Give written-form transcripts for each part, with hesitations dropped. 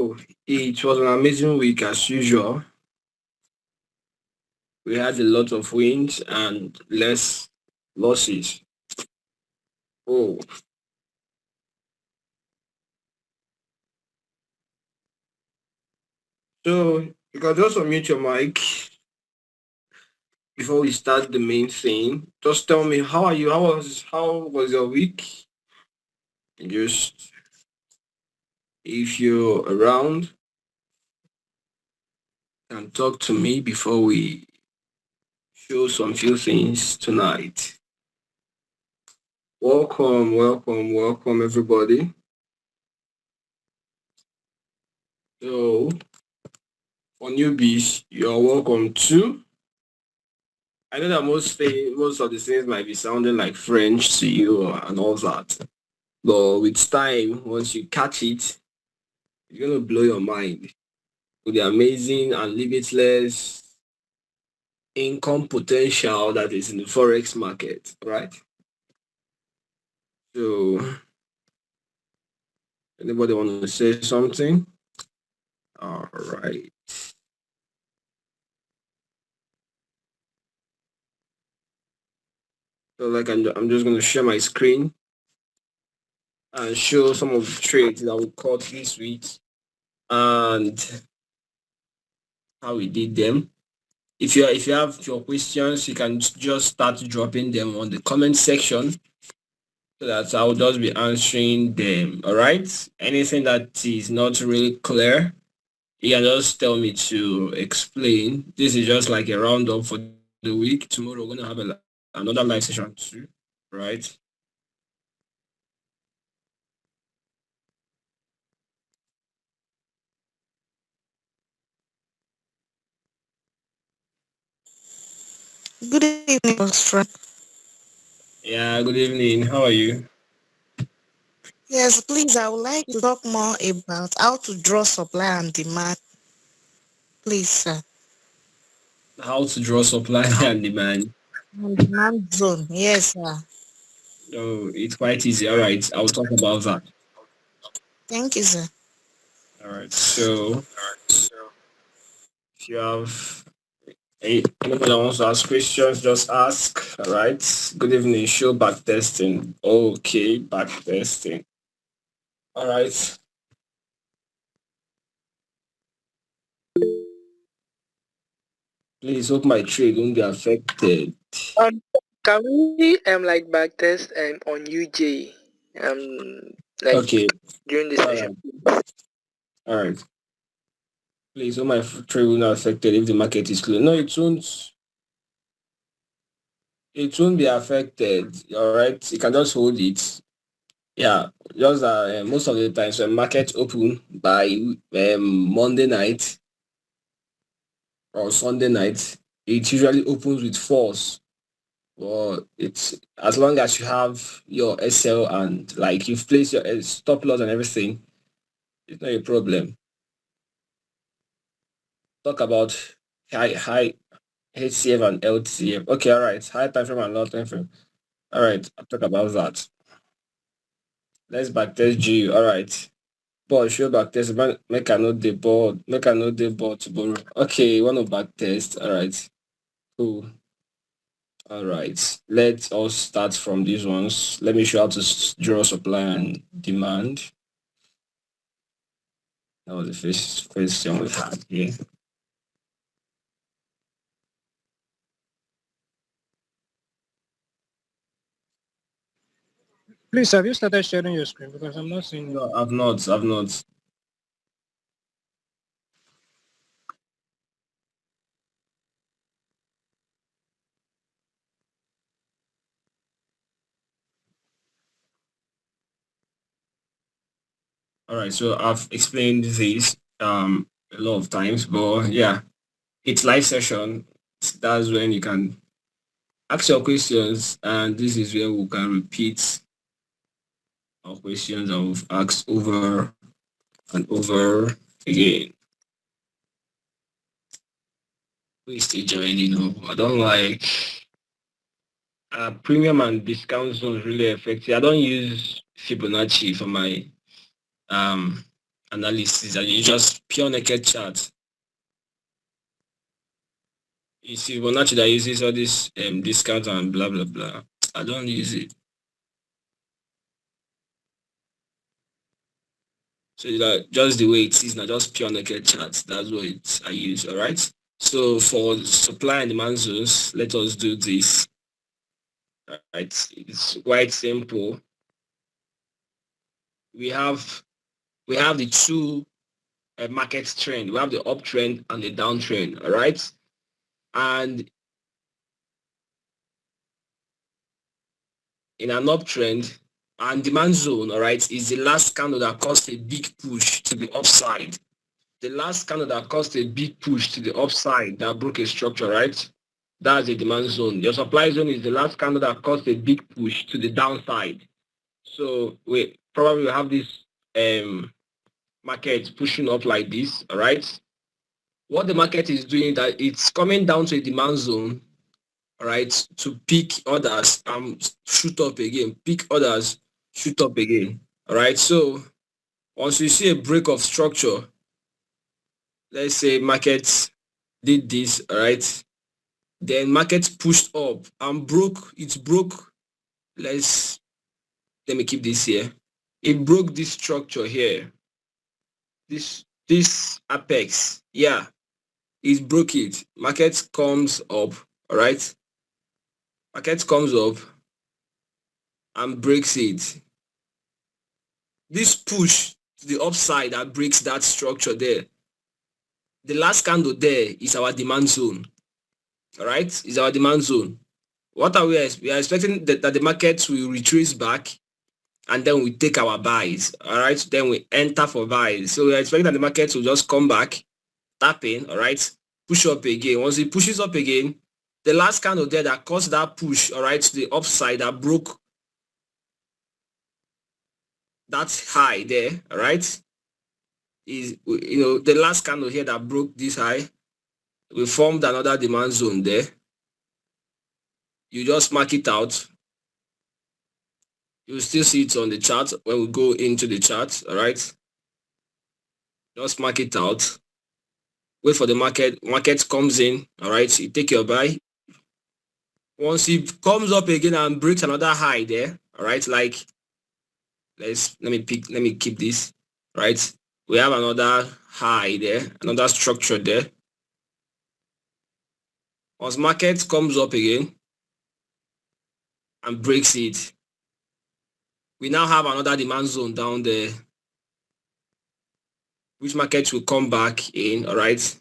So it was an amazing week as usual. We had a lot of wins and less losses. Oh, so you can just unmute your mic before we start the main thing. Just tell me how are you? How was your week? Just if you're around, can talk to me before we show some few things tonight. Welcome, welcome, welcome everybody. So for newbies, you're welcome too. I know that most of the things might be sounding like French to you and all that, but with time, once you catch it, it's gonna blow your mind with the amazing and limitless income potential that is in the forex market, right? So, anybody want to say something? All right. So, I'm just gonna share my screen and show some of the trades that we caught this week and how we did them. If you have your questions, you can just start dropping them on the comment section so that I'll just be answering them. All right. Anything that is not really clear, you can just tell me to explain. This is just like a roundup for the week. Tomorrow we're gonna have another live session too. Right. Good evening, Ostra. Yeah. Good evening. How are you? Yes, please, I would like to talk more about how to draw supply and demand, please, sir. How to draw supply and demand. And demand zone, yes, sir. Oh, it's quite easy. All right. I'll talk about that. Thank you, sir. All right. So if you have anybody that wants to ask questions, just ask. All right. Good evening. Show back testing. Okay, back testing. All right. Please hope my trade won't be affected. Um, can we like backtest on UJ like Okay. during the All session? right. All right. Please hope my trade won't be affected if the market is closed. No, it won't. It won't be affected. All right. You can just hold it. Yeah. Just most of the times when market open by Monday night or Sunday night, it usually opens with force. Well, it's as long as you have your SL and like you've placed your stop loss and everything, it's not a problem. Talk about high HCF and LTCF. Okay, all right. High time frame and low time frame. All right, I'll talk about that. Let's backtest G. All right. But show backtest. Make a note the board. Make a note the board to borrow. Okay, you want to backtest. All right. Cool. All right. Let us start from these ones. Let me show how to draw supply and demand. That was the first question we had here. Please, have you started sharing your screen? Because I'm not seeing it. No, I've not. I've not. All right. So I've explained this a lot of times, but yeah, it's live session. That's when you can ask your questions, and this is where we can repeat our questions that we've asked over and over again. Please stay joining. I don't like premium and discount zones really effective. I don't use Fibonacci for my um analysis, and you just pure naked chart. You see, Bonacci that uses all this discount and blah blah blah. I don't use it. So that just the way it is now, just pure naked chart. That's what I use. All right. So for supply and demand zones, let us do this. All right. It's quite simple. We have the two market trend. We have the uptrend and the downtrend. All right. And in an uptrend, and demand zone, all right, is the last candle that caused a big push to the upside. The last candle that caused a big push to the upside that broke a structure, right? That's a demand zone. Your supply zone is the last candle that caused a big push to the downside. So we probably will have this market pushing up like this, all right? What the market is doing, that it's coming down to a demand zone, all right, to pick others and shoot up again, pick others, shoot up again, all right? So once you see a break of structure, let's say market did this, all right, then market pushed up and broke, it broke, let me keep this here. It broke this structure here, this apex, yeah, it broke it. Market comes up, all right, market comes up and breaks it. This push to the upside that breaks that structure there, the last candle there is our demand zone, all right, is our demand zone. What are we are expecting that the market will retrace back, and then we take our buys, all right, then we enter for buys. So we are expecting that the market will just come back, tap in, all right, push up again. Once it pushes up again, the last candle there that caused that push, all right, to the upside that broke that high there, all right, is, the last candle here that broke this high, we formed another demand zone there. You just mark it out. You will still see it on the chart when we go into the chart, all right? Just mark it out. Wait for the market comes in, all right? You take your buy. Once it comes up again and breaks another high there, all right? Like, let me keep this, right? We have another high there, another structure there. Once market comes up again and breaks it, we now have another demand zone down there, which market will come back in, all right?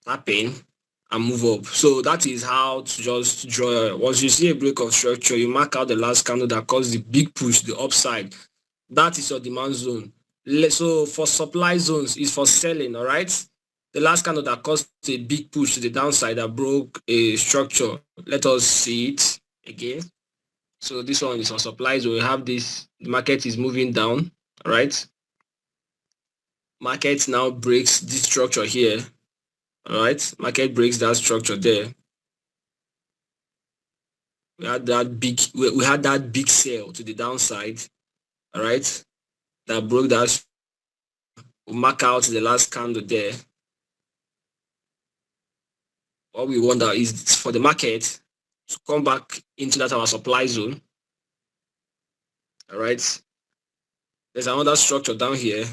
Tap in and move up. So that is how to just draw. Once you see a break of structure, you mark out the last candle that caused the big push, the upside. That is your demand zone. So for supply zones, is for selling, all right? The last candle that caused a big push to the downside that broke a structure. Let us see it again. So this one is for supply zone. We have this, the market is moving down, all right? Market now breaks this structure here, all right? Market breaks that structure there. We had that big sell to the downside, all right? That broke that. We'll mark out the last candle there. What we want is for the market to come back into that our supply zone. All right. There's another structure down here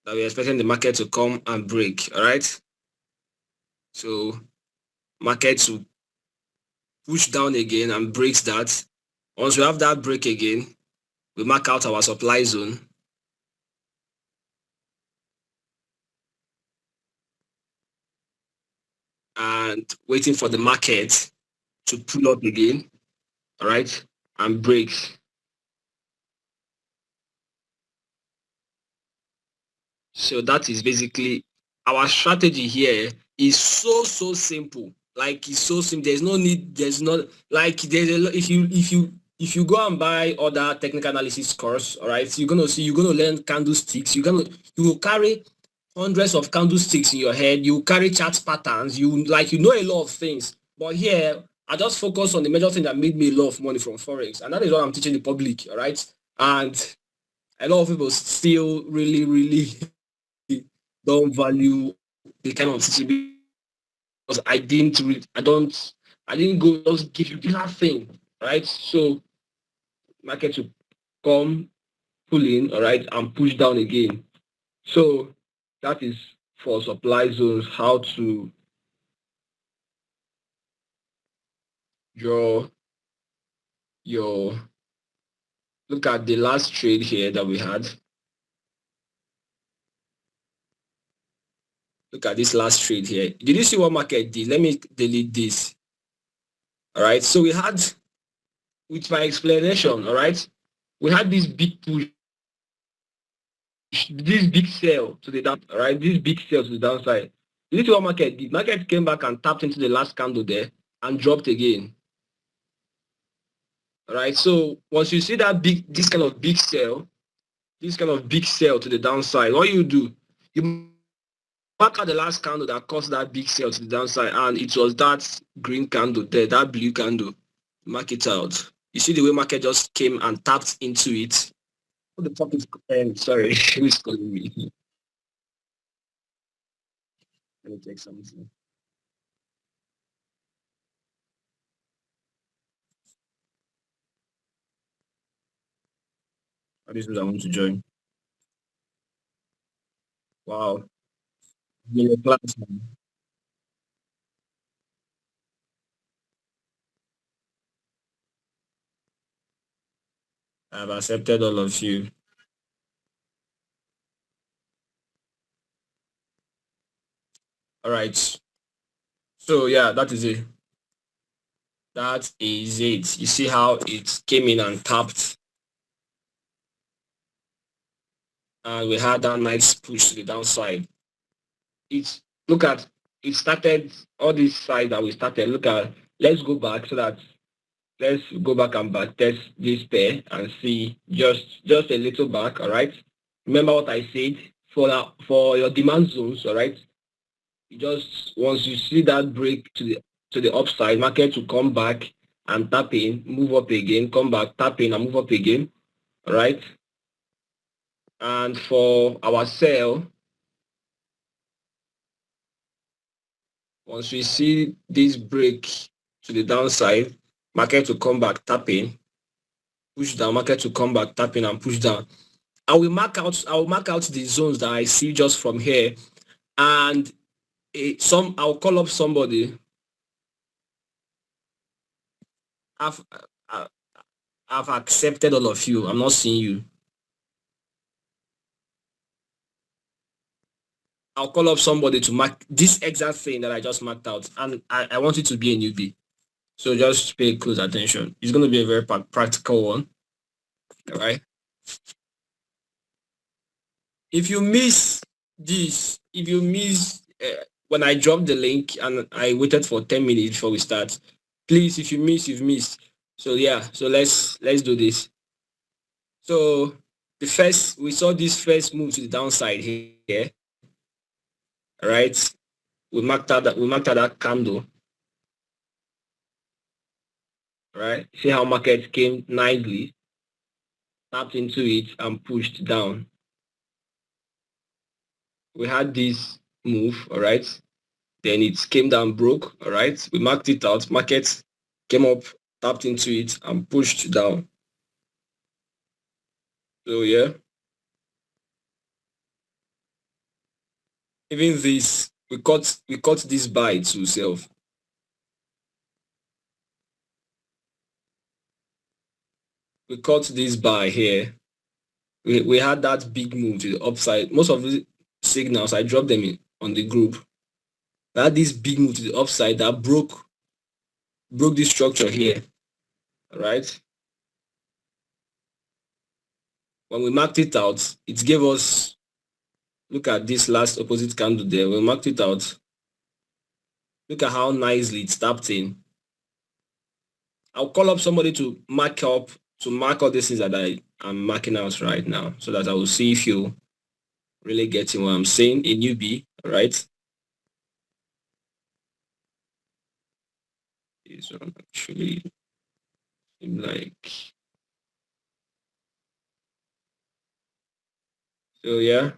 that we're expecting the market to come and break. All right. So market to push down again and breaks that. Once we have that break again, we mark out our supply zone. And waiting for the market to pull up again, all right, and breaks. So that is basically our strategy here. Is so simple. Like, it's so simple. There's no need. There's not like there's a lot. If you go and buy other technical analysis course, all right, you're gonna learn candlesticks. You will carry hundreds of candlesticks in your head. You carry chart patterns. You know a lot of things. But here I just focus on the major thing that made me a lot of money from Forex. And that is what I'm teaching the public, all right? And a lot of people still really, really don't value the kind of teaching because I didn't go just give you that thing, right? So market to come, pull in, all right, and push down again. So that is for supply zones, how to draw your, look at the last trade here that we had. Look at this last trade here. Did you see what market did? Let me delete this. All right. So we had, with my explanation, all right, we had this big push, this big sell to the down, all right, this big sell to the downside. Did you see what market did? Market came back and tapped into the last candle there and dropped again. All right. So once you see that this kind of big sell to the downside, what you do, you mark out the last candle that caused that big sell to the downside, and it was that green candle there, that blue candle. Mark it out. You see the way market just came and tapped into it. What the fuck is sorry, who is calling me? Let me take something. Oh, this is I want to join. Wow. I'm in a class, man. I've accepted all of you. All right. So yeah, that is it. That is it. You see how it came in and tapped, and we had that nice push to the downside. It's look at it started all this side that we started. Look at, let's go back so that let's go back and back test this pair and see just a little back. All right. Remember what I said for your demand zones. All right. You just once you see that break to the upside, market to come back and tap in, move up again, come back, tap in and move up again. All right. And for our sell, once we see this break to the downside, market to come back, tap in, push down, market to come back, tap in and push down. I will mark out the zones that I see just from here, and I'll call up somebody. I've uh, I've accepted all of you. I'm not seeing you. I'll call up somebody to mark this exact thing that I just marked out, and I want it to be a newbie. So just pay close attention. It's going to be a very practical one. All right. If you miss this, if you miss when I dropped the link and I waited for 10 minutes before we start, please, if you miss, you've missed. So yeah, so let's do this. So we saw this first move to the downside here. All right. We marked out that candle. All right. See how market came nicely, tapped into it and pushed down. We had this move, all right. Then it came down, broke, all right. We marked it out. Market came up, tapped into it and pushed down. So yeah, even this, we cut this buy to self. We cut this buy here. We had that big move to the upside. Most of the signals I dropped them on the group. We had this big move to the upside that broke this structure here. All right. When we marked it out, it gave us, look at this last opposite candle there. We marked it out. Look at how nicely it tapped in. I'll call up somebody to mark all these things that I am marking out right now, so that I will see if you really getting what I'm saying. A newbie, all right? This one actually seems like, so yeah,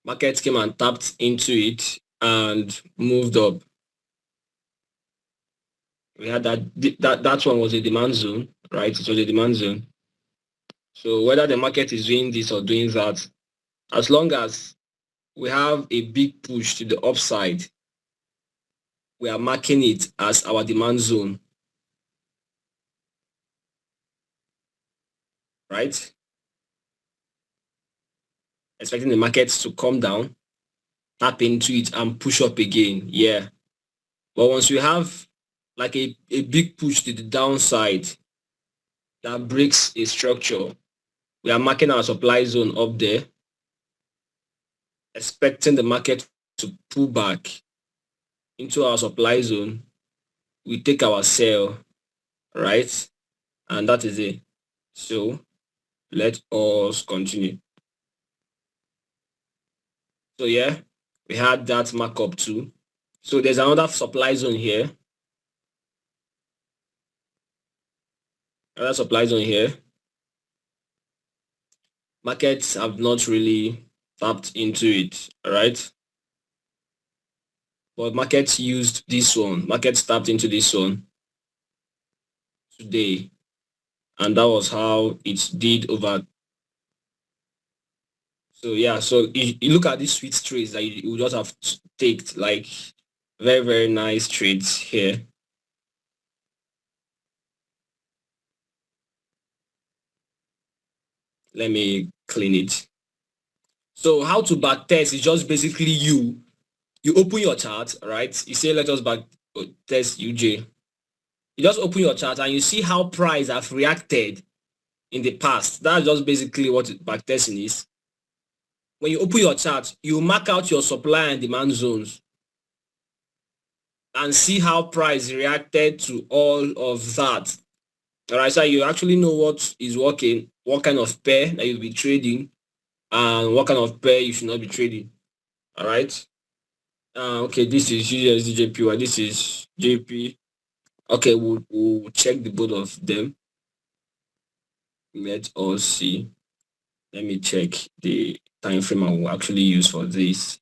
market came and tapped into it and moved up. We had that one was a demand zone, right? It was a demand zone. So whether the market is doing this or doing that, as long as we have a big push to the upside, we are marking it as our demand zone, right? Expecting the markets to come down, tap into it and push up again. Yeah. But once we have like a big push to the downside that breaks a structure, we are marking our supply zone up there, expecting the market to pull back into our supply zone. We take our sell, right? And that is it. So let us continue. So yeah, we had that markup too. So there's another supply zone here. Another supply zone here. Markets have not really tapped into it, all right? But markets used this one. Markets tapped into this one today. And that was how it did over. So yeah, so you look at these sweet trades that you just have to take, like very, very nice trades here. Let me clean it. So how to backtest is just basically you open your chart, right? You say let us back test UJ. You just open your chart and you see how price have reacted in the past. That's just basically what backtesting is. When you open your chart, you mark out your supply and demand zones and see how price reacted to all of that. All right, so you actually know what is working, what kind of pair that you'll be trading, and what kind of pair you should not be trading. All right. Okay, this is USDJPY. This is JP. Okay, we'll check the both of them. Let us see. Let me check the time frame I will actually use for this.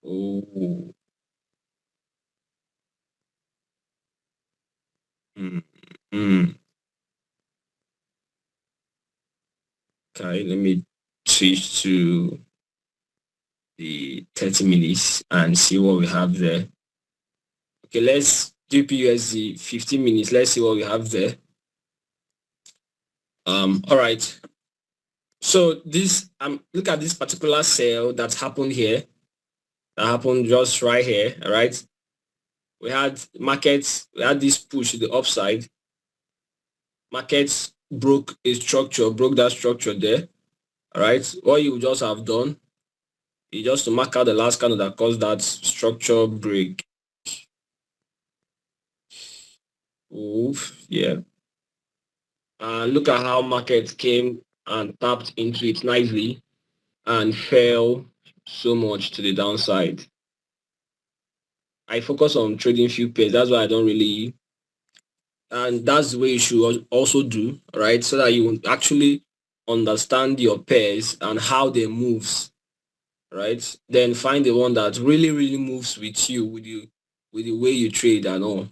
Oh. Mm. Mm. Okay, let me switch to the 30 minutes and see what we have there. Okay, let's GPUSD 15 minutes. Let's see what we have there. All right. So this look at this particular sale that happened here. That happened just right here. All right. We had markets, we had this push to the upside. Markets broke a structure, broke that structure there. All right. What you just have done is just to mark out the last candle that caused that structure break. Oof, yeah. And look at how markets came and tapped into it nicely and fell so much to the downside. I focus on trading few pairs. That's why I don't really, and that's the way you should also do, right? So that you will actually understand your pairs and how they moves, right? Then find the one that really, really moves with you, with the way you trade and all.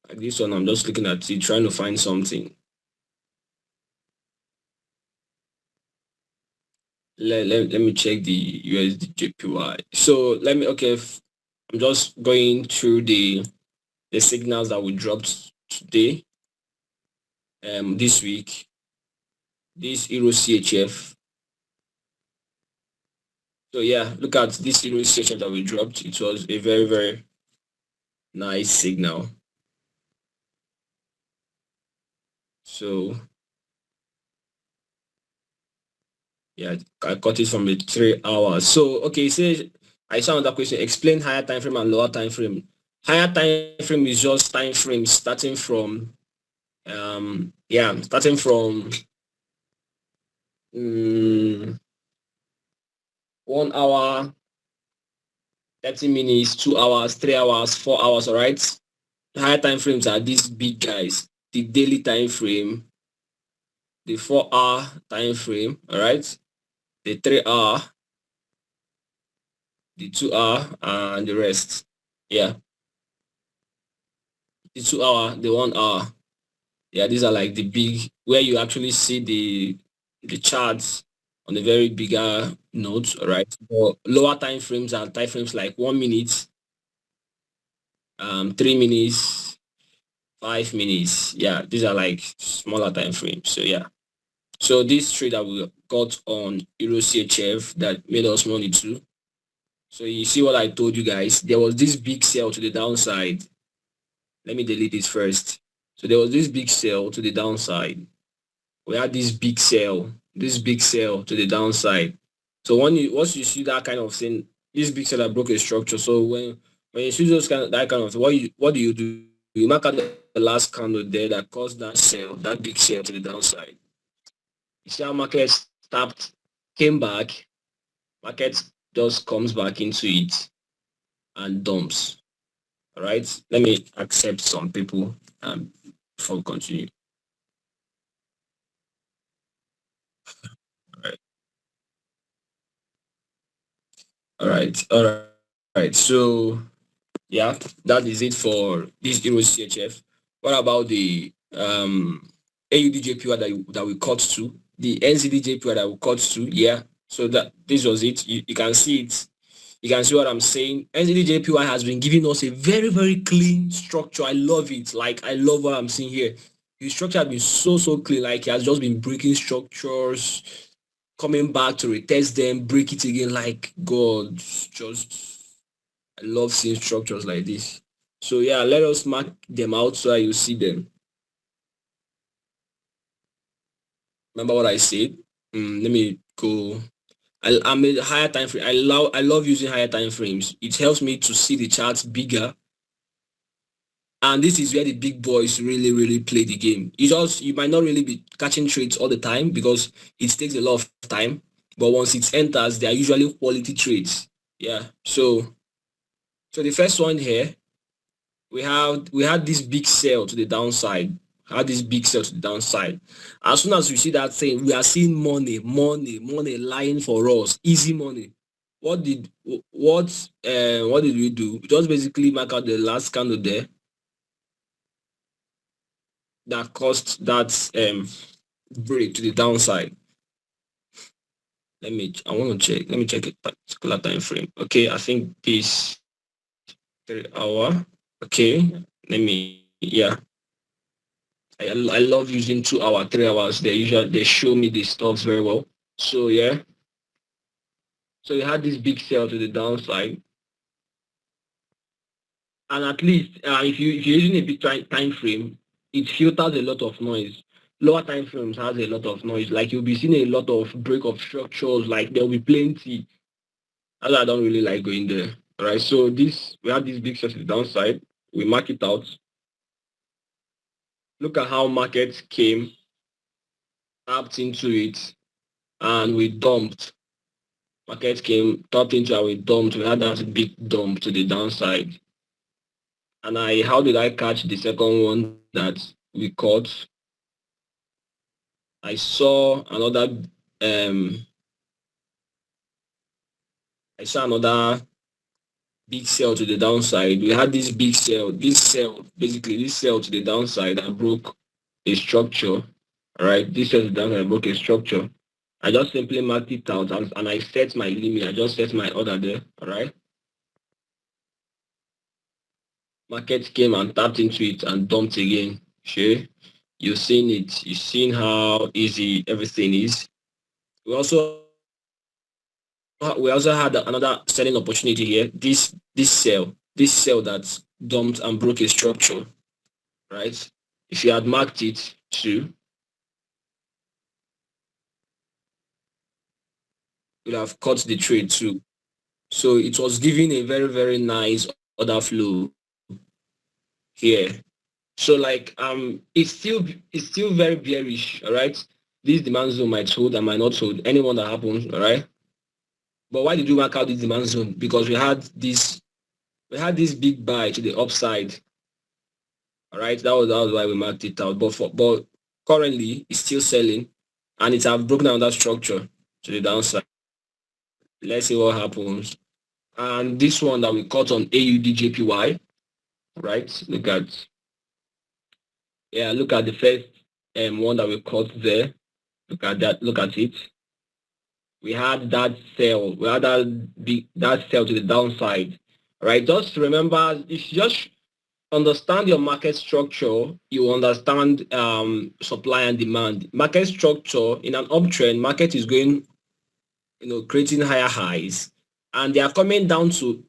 Like this one, I'm just looking at it, trying to find something. Let me check the USDJPY. So let me, okay, I'm just going through the signals that we dropped today, this week. This Euro CHF. So yeah, look at this Euro CHF that we dropped. It was a very, very nice signal. So yeah, I got it from the 3 hours. So okay, say I saw another question. Explain higher time frame and lower time frame. Higher time frame is just time frame starting from starting from 1 hour 30 minutes, 2 hours, 3 hours, 4 hours, all right? Higher time frames are these big guys. The daily time frame, the 4 hour time frame, all right? The 3 hour, the 2 hour, and the rest. Yeah, the 2 hour, the 1 hour. Yeah, these are like the big where you actually see the charts on a very bigger note, all right? But lower time frames are time frames like 1 minute, 3 minutes, 5 minutes. Yeah, these are like smaller time frames. So yeah. So this trade that we got on Euro CHF that made us money too. So you see what I told you guys. There was this big sell to the downside. Let me delete this first. So there was this big sell to the downside. We had this big sell to the downside. So once you see that kind of thing, this big sell that broke a structure. So when you see those that kind of what do? You mark out the last candle there that caused that big sell to the downside. You see how market stopped, came back, market just comes back into it and dumps. All right. Let me accept some people before we continue. All right. All right. So yeah, that is it for this Euro CHF. What about the AUDJPY that we cut to, the NZDJPY that we cut to? Yeah. So that this was it. You can see it. You can see what I'm saying. NZDJPY has been giving us a very, very clean structure. I love it. Like, I love what I'm seeing here. The structure has been so clean. Like, it has just been breaking structures, coming back to retest them, break it again. Like, God, just, I love seeing structures like this. So, yeah, let us mark them out so that you see them. Remember what I said? Let me go. I'm a higher time frame. I love using higher time frames. It helps me to see the charts bigger, and this is where the big boys really play the game. You might not really be catching trades all the time because it takes a lot of time, but once it enters, they are usually quality trades. Yeah. So the first one here, we had this big sell to the downside. Had this big sell to the downside. As soon as we see that thing, we are seeing money lying for us, easy money. What did we do? We just basically mark out the last candle there that caused that break to the downside. I want to check. Let me check a particular time frame. Okay, I think this 3 hour. Okay, yeah. I love using 2 hour, 3 hours. They show me the stuff very well. So yeah. So you had this big sell to the downside. And at least if you're using a big time frame, it filters a lot of noise. Lower time frames has a lot of noise. Like you'll be seeing a lot of break of structures. Like there'll be plenty. That's why I don't really like going there. All right. So we have this big sell to the downside. We mark it out. Look at how markets came, tapped into it, and we dumped. Markets came, tapped into it, and we dumped. We had that big dump to the downside. And how did I catch the second one that we caught? I saw another um I saw another big sell to the downside. We had this sell to the downside that broke a structure. All right, this sell to the downside broke a structure. I just simply marked it out and I set my limit. I just set my order there. All right. Market came and tapped into it and dumped again. Sure. You've seen it. You've seen how easy everything is. We also had another selling opportunity here. This sell that dumped and broke a structure, right? If you had marked it too, you'd have cut the trade too. So it was giving a very nice order flow here. So like it's still very bearish, all right? This demand zone might hold and might not hold. Anyone that happens, all right? But why did we mark out this demand zone? Because we had this We had this big buy to the upside. All right, that was why we marked it out. But currently it's still selling, and it have broken down that structure to the downside. Let's see what happens. And this one that we caught on AUDJPY, right? Look at the first one that we caught there. Look at that. Look at it. We had that sell. We had that sell to the downside. Right. Just remember, if you just understand your market structure, you understand supply and demand. Market structure in an uptrend, market is going, creating higher highs, and they are coming down to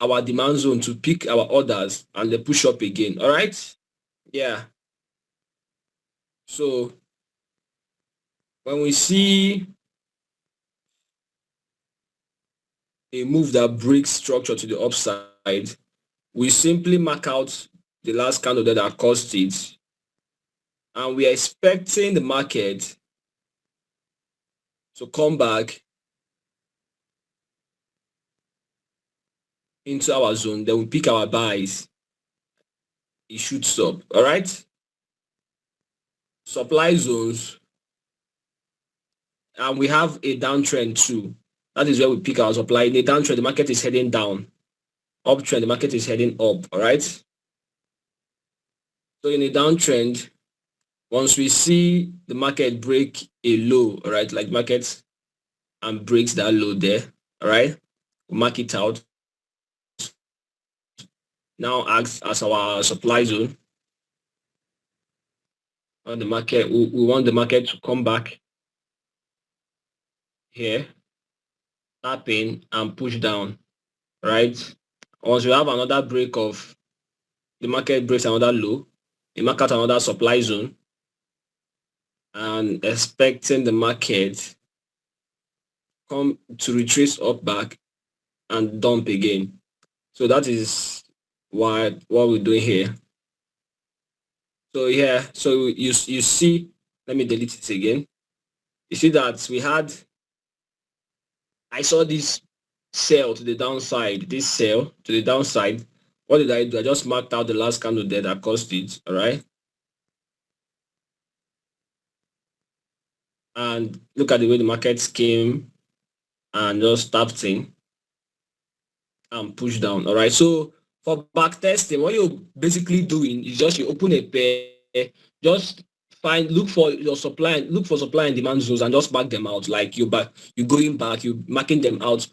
our demand zone to pick our orders and they push up again. All right. Yeah. So when we see a move that breaks structure to the upside, we simply mark out the last candle that caused it, and we are expecting the market to come back into our zone. Then we pick our buys. It shoots up. All right. Supply zones, and we have a downtrend too. That is where we pick our supply. In a downtrend, the market is heading down. Uptrend, the market is heading up. All right. So in a downtrend, once we see the market break a low, all right, like market and breaks that low there, all right, we mark it out. Now acts as our supply zone. On the market, we want the market to come back here, tap in and push down, right? Once we have another break of the market breaks another low, we mark out another supply zone and expecting the market come to retrace up back and dump again. So that is what we're doing here. So yeah, so you see, let me delete it again. You see that I saw this sell to the downside, this sell to the downside. What did I do? I just marked out the last candle there that caused it, all right? And look at the way the markets came and just tapped in and pushed down, all right? So for back testing, what you're basically doing is just you open a pair, just look for supply and demand zones and just mark them out. Like you're going back, you're marking them out.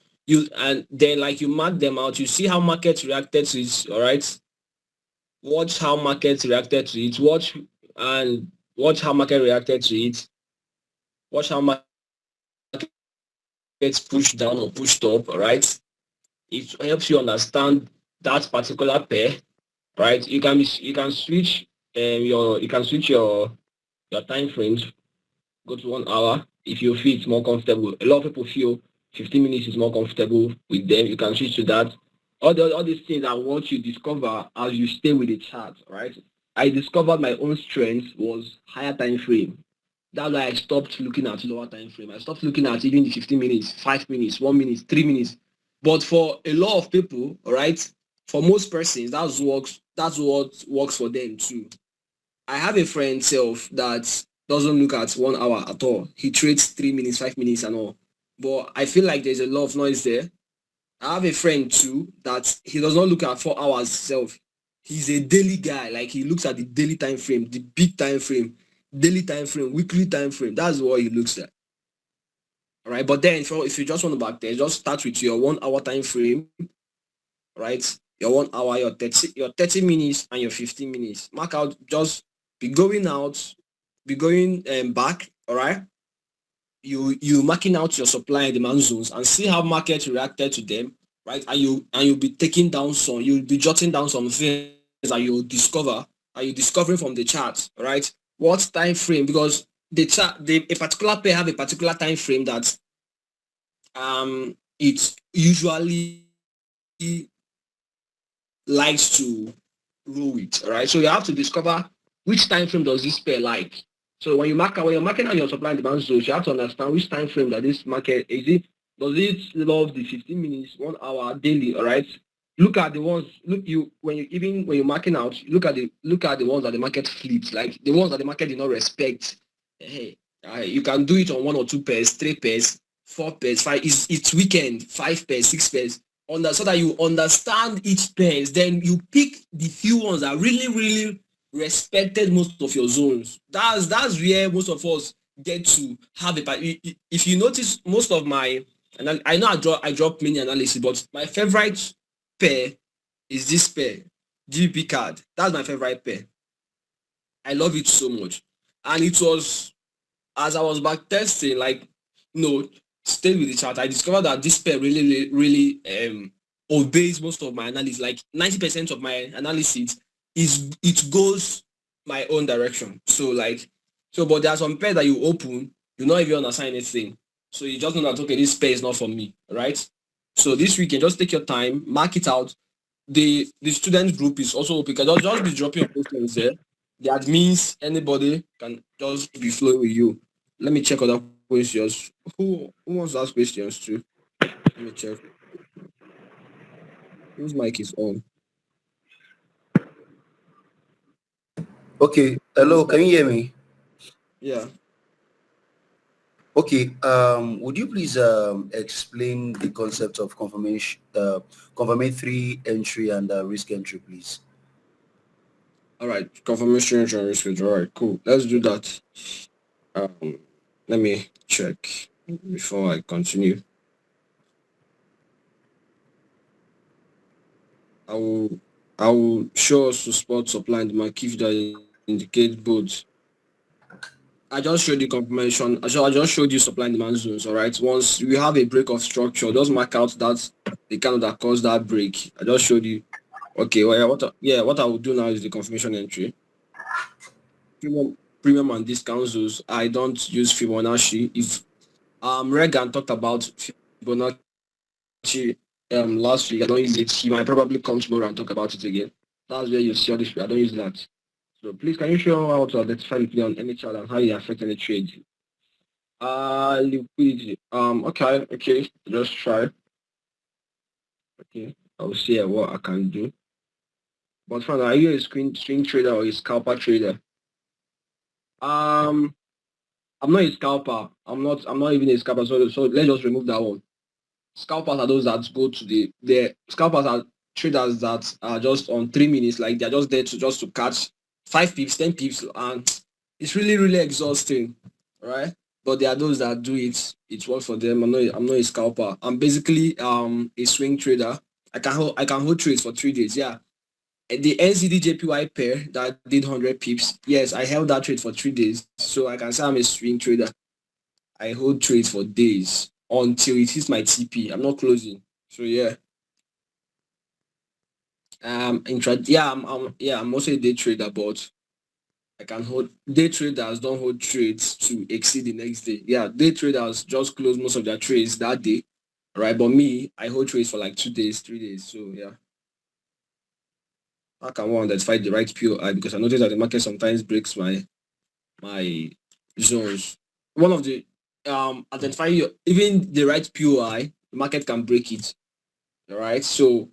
And then like you mark them out, you see how markets reacted to it, all right? Watch how markets reacted to it. Watch how market reacted to it. Watch how markets pushed down or pushed up, all right? It helps you understand that particular pair, right? You can switch your time frames. Go to 1 hour if you feel it's more comfortable. A lot of people feel 15 minutes is more comfortable with them. You can switch to that. All these things are what you discover as you stay with the chart, right? I discovered my own strength was higher time frame. That's why I stopped looking at lower time frame. I stopped looking at even the 15 minutes, 5 minutes, 1 minute, 3 minutes. But for a lot of people, all right, for most persons, that's what works for them too. I have a friend self that doesn't look at 1 hour at all. He trades 3 minutes, 5 minutes and all. But I feel like there's a lot of noise there. I have a friend too that he does not look at 4 hours self. He's a daily guy. Like he looks at the daily time frame, the big time frame, daily time frame, weekly time frame. That's what he looks at. All right. But then if you just want to back there, just start with your 1 hour time frame, right? Your 1 hour, your 30 minutes and your 15 minutes. Mark out, just be going out, be going back, all right? You marking out your supply and demand zones and see how market reacted to them, right? And you'll be taking down you'll be jotting down some things that you'll discover, are you discovering from the chart, right? What time frame? Because a particular pair have a particular time frame that it usually likes to roll with, all right? So you have to discover which time frame does this pair like. So when you're marking out your supply and demand zones, you have to understand which time frame that this market does it love the 15 minutes, 1 hour daily, all right? look at the ones look you when you even when you're marking out, look at the ones that the market flips, like the ones that the market did not respect. Hey, you can do it on one or two pairs, three pairs, four pairs, five. It's weekend, five pairs, six pairs. So that you understand each pairs, then you pick the few ones that really respected most of your zones. That's where most of us get to have a. If you notice, most of my and I know I drop many analysis, but my favorite pair is this pair, GBP card. That's my favorite pair. I love it so much. And it was as I was back testing, like stay with the chart. I discovered that this pair really obeys most of my analysis. Like 90% of my analysis it goes my own direction. But there are some pairs that you open, you not even understand anything. So you just know that okay, this pair is not for me, right? So this weekend, just take your time, mark it out. The student group is also open. You can just be dropping your questions there. The admins, anybody can just be flowing with you. Let me check other questions. Who wants to ask questions too? Let me check. Whose mic is on? Okay. Hello, can you hear me? Yeah. Okay. Would you please explain the concept of confirmatory entry and risk entry, please? All right. Confirmation and risk. All right. Cool. Let's do that. Let me check before I continue. I will show us to spot supply and demand key that indicate both. I just showed you confirmation. I just showed you supply and demand zones. All right. Once we have a break of structure, just mark out that the candle that caused that break. I just showed you. Okay. Well, what I will do now is the confirmation entry. Premium and discount zones. I don't use Fibonacci. If Regan talked about Fibonacci last week, I don't use it. He might probably come tomorrow and talk about it again. That's where you see all this. I don't use that. So please, can you show how to identify liquidity on any chart and how it affects any trade? Liquidity. Okay. Just try. Okay, I'll see what I can do. But for now, are you a swing trader or a scalper trader? I'm not a scalper. I'm not even a scalper. So let's just remove that one. Scalpers are those that go to the scalpers are traders that are just on 3 minutes, like they're just there to catch 5 pips, 10 pips, and it's really exhausting, right? But there are those that do it. It's works for them. I'm not a scalper. I'm basically a swing trader. I can hold trades for 3 days. Yeah. The NZD-JPY pair that did 100 pips. Yes, I held that trade for 3 days. So I can say I'm a swing trader. I hold trades for days until it hits my TP. I'm not closing. So yeah. I'm also a day trader, but I can hold day traders don't hold trades to exceed the next day. Yeah, day traders just close most of their trades that day. Right. But me, I hold trades for like 2 days, 3 days. So yeah. How can one identify the right POI? Because I noticed that the market sometimes breaks my zones. One of the identifying even the right POI, the market can break it. All right. So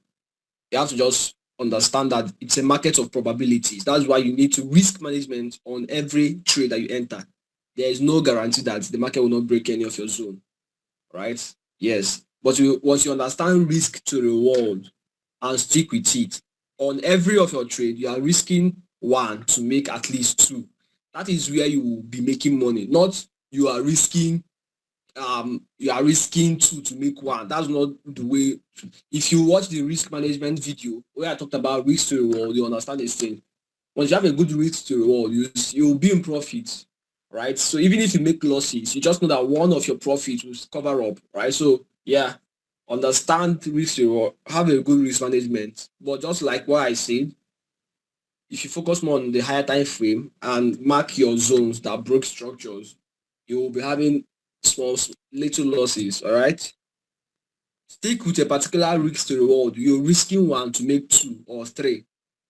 you have to just understand that it's a market of probabilities. That's why you need to risk management on every trade that you enter. There is no guarantee that the market will not break any of your zone, right? Yes, but once you understand risk to reward and stick with it, on every of your trade, you are risking one to make at least two. That is where you will be making money. Not you are risking two to make one. That's not the way. If you watch the risk management video where I talked about risk to reward, you understand this thing. Once you have a good risk to reward, you'll be in profit, right? So even if you make losses, you just know that one of your profits will cover up, right? So yeah, understand risk to reward, have a good risk management. But just like what I said, if you focus more on the higher time frame and mark your zones that broke structures, you will be having little losses. All right. Stick with a particular risk to reward. You're risking one to make two or three.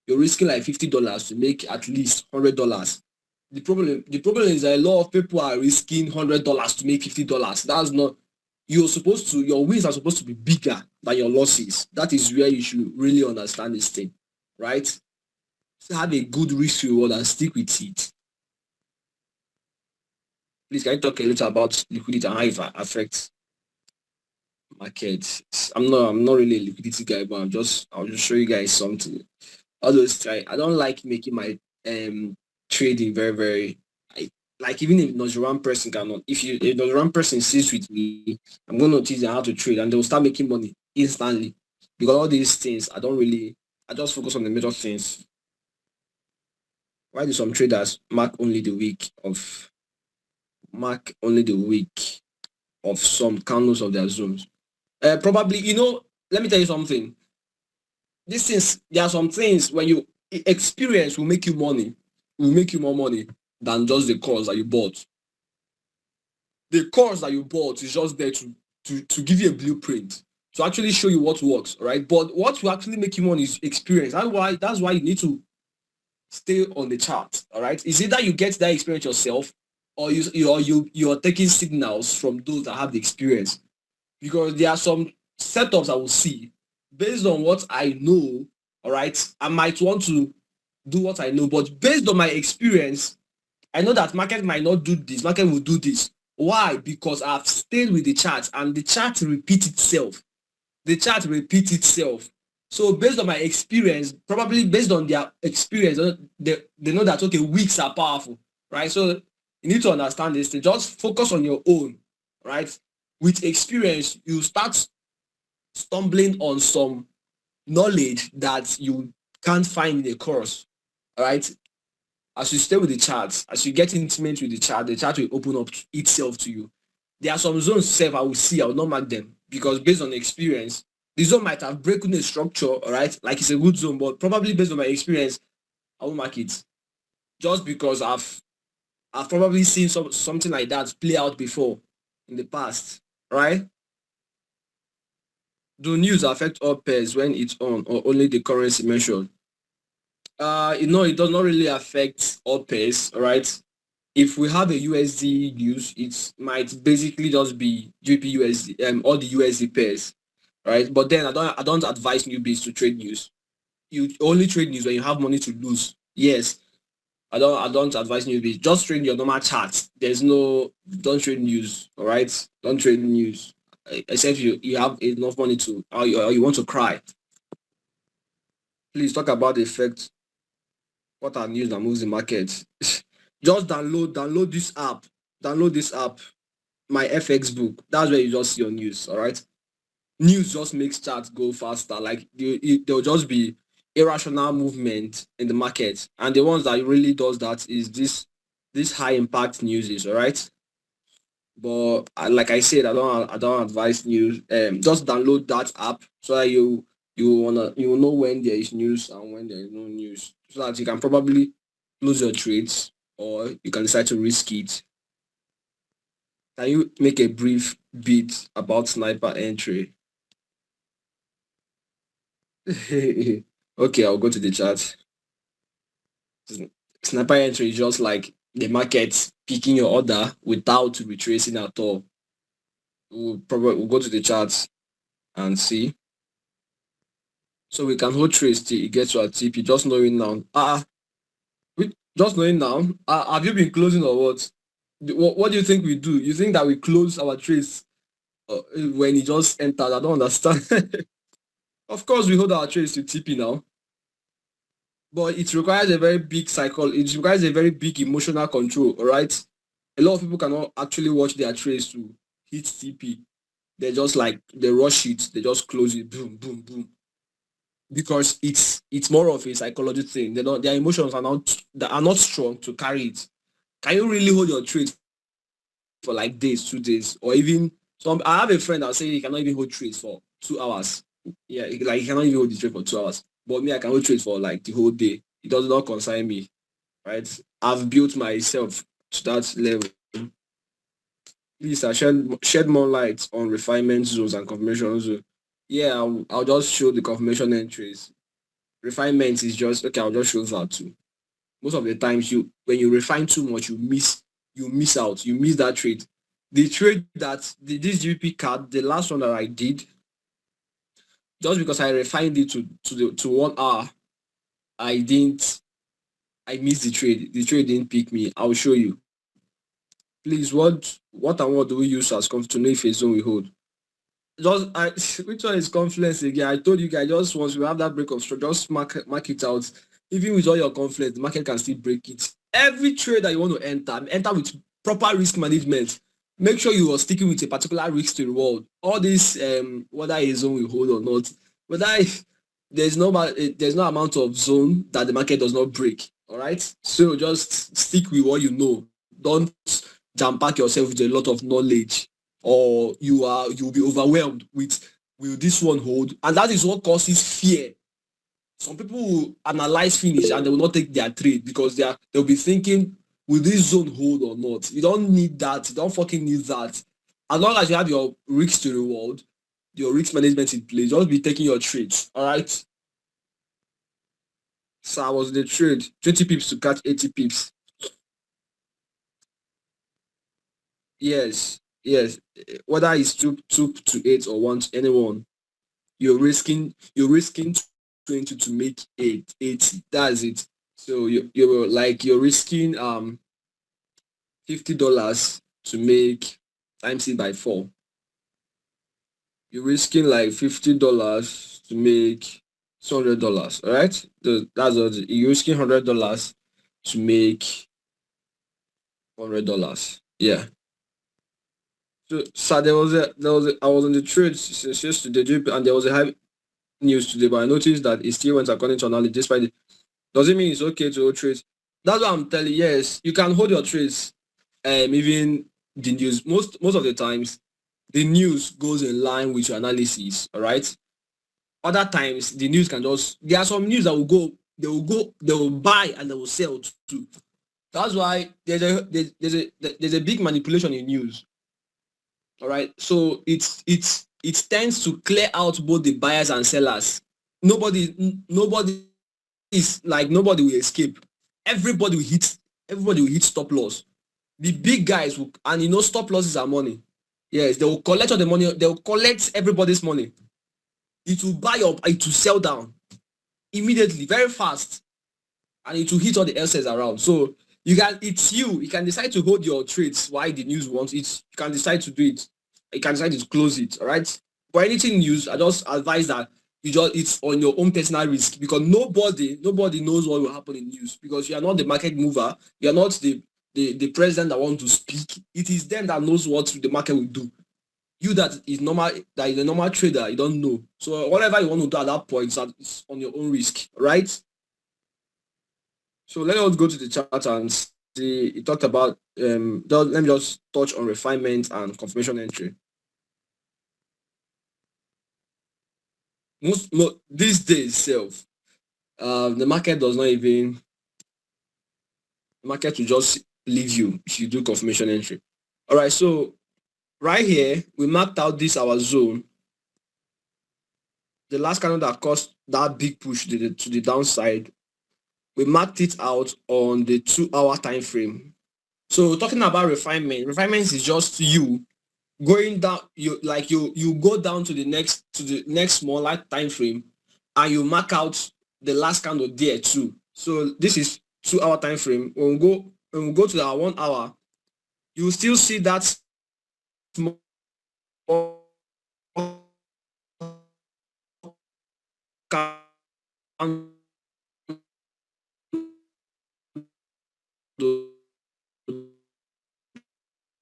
You're risking like $50 to make at least $100. The problem is that a lot of people are risking $100 to make $50. your wins are supposed to be bigger than your losses. That is where you should really understand this thing, right? So have a good risk reward and stick with it. Please, can you talk a little about liquidity and how it affects markets? I'm not really a liquidity guy, but I'll just show you guys something. All those I don't like making my trading very, very like even if not one person cannot, if not one person sits with me, I'm gonna teach them how to trade and they'll start making money instantly. Because all these things I just focus on the major things. Why do some traders mark only the week of some candles of their zones? Probably, let me tell you something. There are some things when you experience will make you money, will make you more money than just the course that you bought. The course that you bought is just there to give you a blueprint, to actually show you what works, right? But what will actually make you money is experience. That's why you need to stay on the chart. All right. Is it that you get that experience yourself, or you're taking signals from those that have the experience? Because there are some setups I will see based on what I know. All right. I might want to do what I know, but based on my experience, I know that market might not do this, market will do this. Why? Because I've stayed with the chart and the chart repeats itself. The chart repeats itself. So based on my experience, probably based on their experience, they know that, okay, weeks are powerful, right? So you need to understand this. To just focus on your own, right? With experience, you start stumbling on some knowledge that you can't find in a course, right? As you stay with the chart, as you get intimate with the chart will open up itself to you. There are some zones self I will not mark them because based on experience, the zone might have broken a structure, all right, like it's a good zone, but probably based on my experience, I won't mark it just because I've probably seen something like that play out before in the past, right? Do news affect all pairs when it's on or only the currency mentioned? It does not really affect all pairs, all right? If we have a USD news, it might basically just be GPUSD, all the USD pairs, right? But then I don't advise newbies to trade news. You only trade news when you have money to lose. Yes, I don't advise newbies. Just trade your normal charts. Don't trade news, all right? Don't trade news except you have enough money to or you want to cry. Please talk about the effect. What are news that moves the market? Just download this app. Download this app, my FX book. That's where you just see your news. All right. News just makes charts go faster. Like there'll just be irrational movement in the market, and the ones that really does that is this high impact news is all right. But like I said, I don't advise news. Just download that app so that you will know when there is news and when there is no news, so that you can probably lose your trades or you can decide to risk it. Can you make a brief bit about sniper entry? Okay, I'll go to the chat. Sniper entry is just like the market picking your order without retracing at all. We'll go to the charts and see. So we can hold trace till it gets to our TP. Just knowing now. Just knowing now. Have you been closing or what? What do you think we do? You think that we close our trace when it just entered? I don't understand. Of course, we hold our trace to TP now, but it requires a very big cycle. It requires a very big emotional control. All right, a lot of people cannot actually watch their trace to hit TP. They just like they rush it. They just close it. Boom, boom, boom. Because it's more of a psychology thing. Their emotions are not strong to carry it. Can you really hold your trade for like days, 2 days, or even some? I have a friend that say he cannot even hold trades for 2 hours. Yeah, like he cannot even hold the trade for 2 hours. But me, I can hold trade for like the whole day. It does not concern me, right? I've built myself to that level. Please, I shed more light on refinement zones and confirmation zones. Yeah, I'll just show the confirmation entries. Refinement is just okay. I'll just show that too. Most of the times, when you refine too much, you miss out. You miss that trade. the trade that this GBP card, the last one that I did, just because I refined it to 1 hour, I missed the trade. The trade didn't pick me. I'll show you. Please, what and what do we use as to know if a zone we hold? Which one is confidence again? I told you guys, just once we have that break of structure, just mark it out. Even with all your confidence, the market can still break it. Every trade that you want to enter with proper risk management. Make sure you are sticking with a particular risk to reward. All this whether a zone will hold or not, whether there's no amount of zone that the market does not break. All right, so just stick with what you know. Don't jam pack yourself with a lot of knowledge, or you'll be overwhelmed with will this one hold, and that is what causes fear. Some people will analyze finish and they will not take their trade because they'll be thinking, will this zone hold or not? You don't need that. You don't fucking need that. As long as you have your risk to reward, your risk management in place, just be taking your trades. All right. So I was in the trade 20 pips to catch 80 pips. Yes. Whether it's two to 8 or 1 to anyone, you're risking 20 to make 80. That's it. So you're risking $50 to make times it by 4. You're risking like $50 to make $200. All right, that's what you're risking $100 to make $100. Yeah. So there was I was on the trade since yesterday, and there was a high news today, but I noticed that it still went according to analysis. Despite it, doesn't mean it's okay to hold trades. That's what I'm telling you. Yes, you can hold your trades. Even the news, most of the times, the news goes in line with your analysis. All right. Other times, the news can there are some news that they will buy and they will sell too. That's why there's a big manipulation in news. All right, so it tends to clear out both the buyers and sellers. Nobody will escape. Everybody will hit stop loss. The big guys will, and stop losses are money. Yes, they will collect all the money. They will collect everybody's money. It will buy up. It will sell down immediately, very fast, and it will hit all the LCs around. So you can decide to hold your trades while the news wants it. You can decide to do it. You can decide to close it. All right. For anything news, I just advise that it's on your own personal risk, because nobody knows what will happen in news, because you are not the market mover. You are not the president that wants to speak. It is them that knows what the market will do. You that is a normal trader, you don't know. So whatever you want to do at that point is on your own risk, right? So let us go to the chart and see. It talked about let me just touch on refinement and confirmation entry. These days itself, the market will just leave you if you do confirmation entry. All right, so right here we marked out this our zone. The last candle that caused that big push to the downside, we marked it out on the 2-hour time frame. So talking about refinement is just you going down. You go down to the next smaller time frame, and you mark out the last candle there too. So this is 2-hour time frame. When we go to our 1 hour, you will still see that small candle,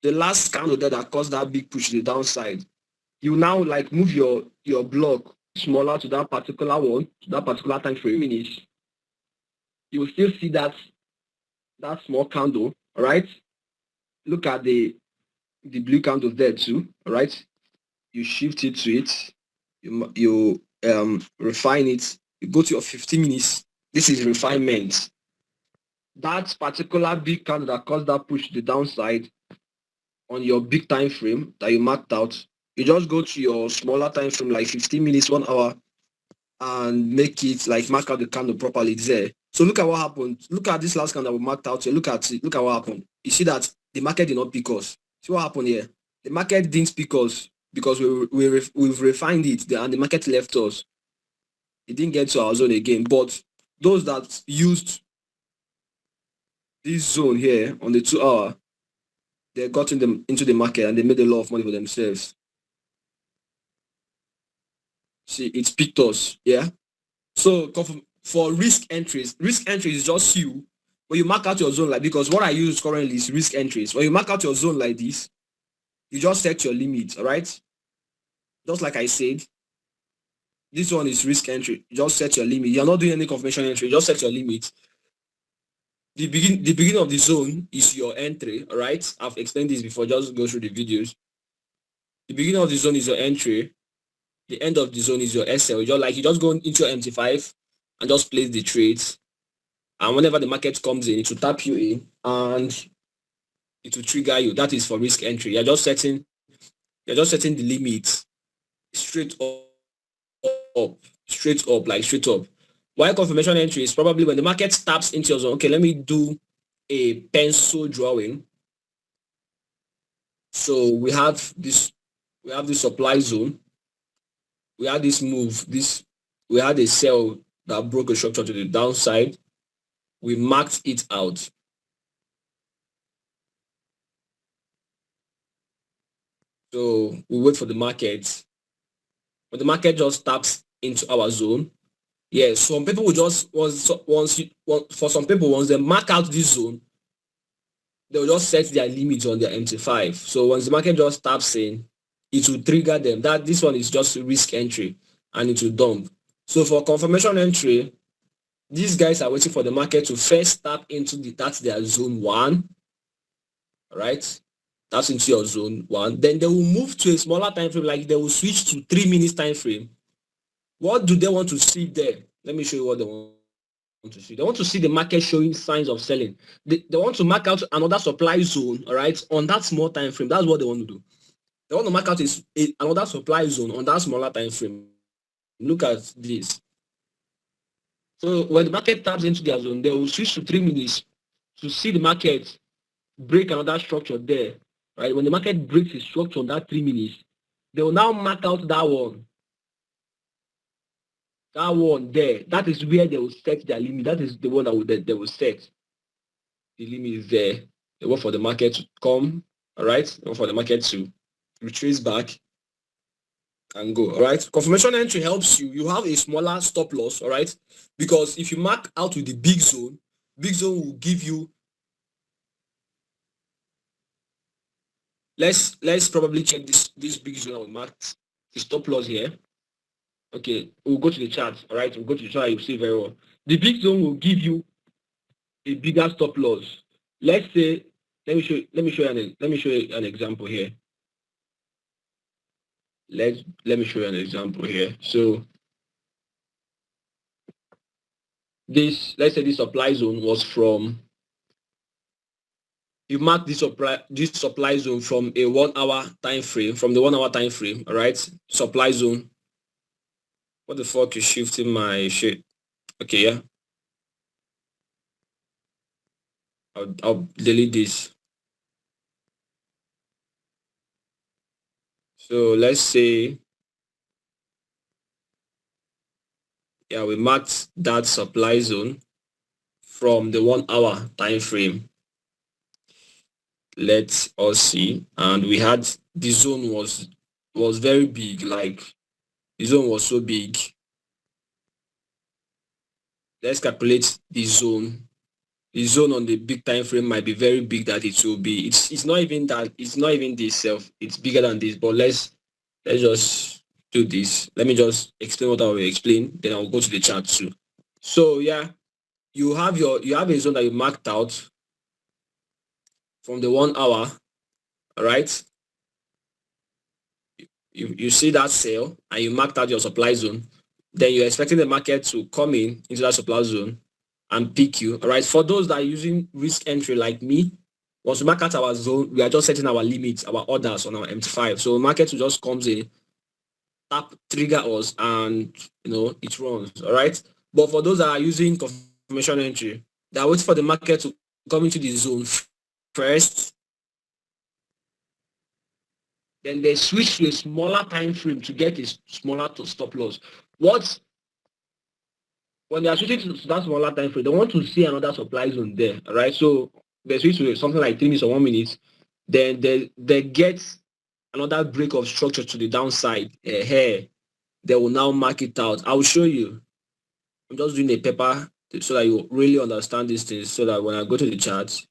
the last candle that caused that big push to the downside. You now move your block smaller to that particular one, to that particular time frame minutes. You will still see that small candle. All right. Look at the blue candle there too. All right. You shift it to it. You refine it. You go to your 15 minutes. This is refinement. That particular big candle that caused that push to the downside on your big time frame that you marked out, you just go to your smaller time frame, like 15 minutes, 1 hour, and make it mark out the candle properly. It's there. So look at what happened. Look at this last candle we marked out here. Look at it. Look at what happened. You see that the market did not pick us. See what happened here. The market didn't pick us because we've refined it and the market left us. It didn't get to our zone again. But those that used this zone here on the 2 hour, they got into the market and they made a lot of money for themselves. See, it's picked us, yeah. So for risk entries is just you when you mark out your zone, like, because what I use currently is risk entries. When you mark out your zone like this, you just set your limit, all right? Just like I said, this one is risk entry. You just set your limit. You're not doing any confirmation entry. You just set your limit. The beginning of the zone is your entry, all right? I've explained this before. Just go through the videos. The beginning of the zone is your entry. The end of the zone is your SL. You just go into your MT5 and just place the trades. And whenever the market comes in, it will tap you in and it will trigger you. That is for risk entry. You're just setting the limit straight up. While confirmation entry is probably when the market taps into your zone. Okay, let me do a pencil drawing. So we have this supply zone. We had this move. We had a sell that broke a structure to the downside. We marked it out. So we wait for the market. When the market just taps into our zone, yeah, some people will just for some people, once they mark out this zone, they'll just set their limits on their MT5. So once the market just taps in, it will trigger them. That this one is just risk entry and it will dump. So for confirmation entry, these guys are waiting for the market to first tap into that's their zone 1. All right, that's into your zone 1. Then they will move to a smaller time frame, like they will switch to 3 minutes time frame. What do they want to see there? Let me show you what they want to see. They want to see the market showing signs of selling. They want to mark out another supply zone, all right, on that small time frame. That's what they want to do. They want to mark out another supply zone on that smaller time frame. Look at this. So when the market taps into their zone, they will switch to 3 minutes to see the market break another structure there, right? When the market breaks a structure on that 3 minutes, they will now mark out that one. That one there, that is where they will set their limit. That is the one that they will set. The limit is there. They want for the market to come, all right? They want for the market to retrace back and go, all right? Confirmation entry helps you. You have a smaller stop loss, all right? Because if you mark out with the big zone will give you, let's probably check this big zone I will mark the stop loss here. Okay, we'll go to the chart, all right? We'll go to the chart, you'll see very well. The big zone will give you a bigger stop loss. Let's say, let me show you an example here. Let me show you an example here. So let's say this supply zone was from, you mark this supply zone from a 1 hour time frame, from the 1 hour time frame, all right? Supply zone. What the fuck is shifting my shit? Okay, yeah. I'll delete this. So let's say, yeah, we marked that supply zone from the 1 hour time frame. Let us see. And we had, the zone was very big, like the zone was so big. Let's calculate the zone. The zone on the big time frame might be very big, that it will be, it's not even that, it's not even this self, it's bigger than this. But let's just do this. Let me just explain what I will explain, then I'll go to the chart too. So yeah, you have a zone that you marked out from the 1 hour, all right? You see that sale and you marked out your supply zone, then you're expecting the market to come into that supply zone and pick you, all right? For those that are using risk entry like me, once we mark out our zone, we are just setting our limits, our orders on our MT5. So market just comes in, tap, trigger us, and it runs, all right? But for those that are using confirmation entry, they are waiting for the market to come into the zone first, then they switch to a smaller time frame to get a smaller stop loss. What when they are switching to that smaller time frame, they want to see another supply zone there, right? So they switch to something like 3 minutes or 1 minute, then they get another break of structure to the downside. Here, they will now mark it out. I will show you. I'm just doing a paper so that you really understand these things. So that when I go to the charts,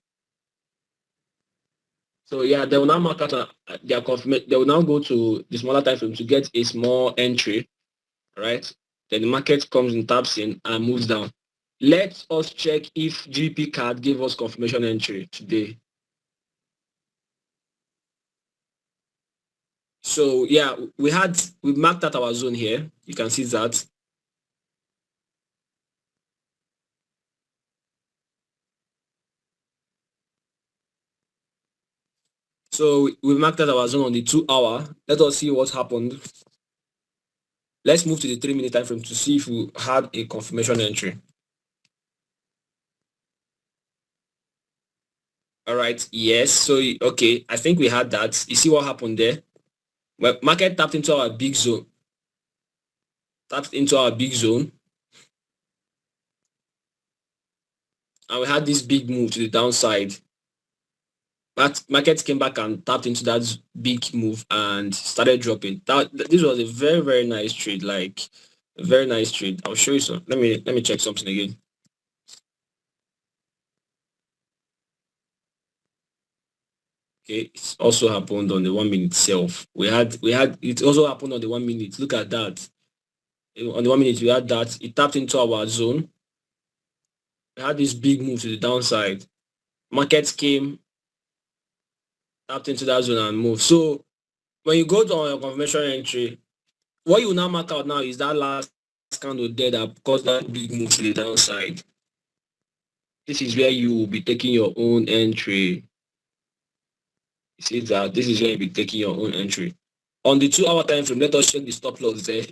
so yeah, they will now mark out their confirmation. They will now go to the smaller time frame to get a small entry, right? Then the market comes and taps in and moves down. Let us check if GP card gave us confirmation entry today. So yeah, we marked out our zone here. You can see that. So we marked out our zone on the 2 hour. Let us see what happened. Let's move to the 3 minute time frame to see if we had a confirmation entry. All right. Yes. So okay, I think we had that. You see what happened there? Well, market tapped into our big zone. And we had this big move to the downside. But market came back and tapped into that big move and started dropping. This was a very, very nice trade, like a very nice trade. I'll show you some. Let me check something again. Okay, it also happened on the 1 minute itself. We had it also happened on the 1 minute. Look at that. On the 1 minute, we had that. It tapped into our zone. We had this big move to the downside. Markets came, tapped into that zone and moved. So when you go to on your confirmation entry, what you now mark out now is that last candle there that caused that big move to the downside. This is where you will be taking your own entry. You see that this is where you'll be taking your own entry. On the 2 hour time frame, let us check the stop loss there.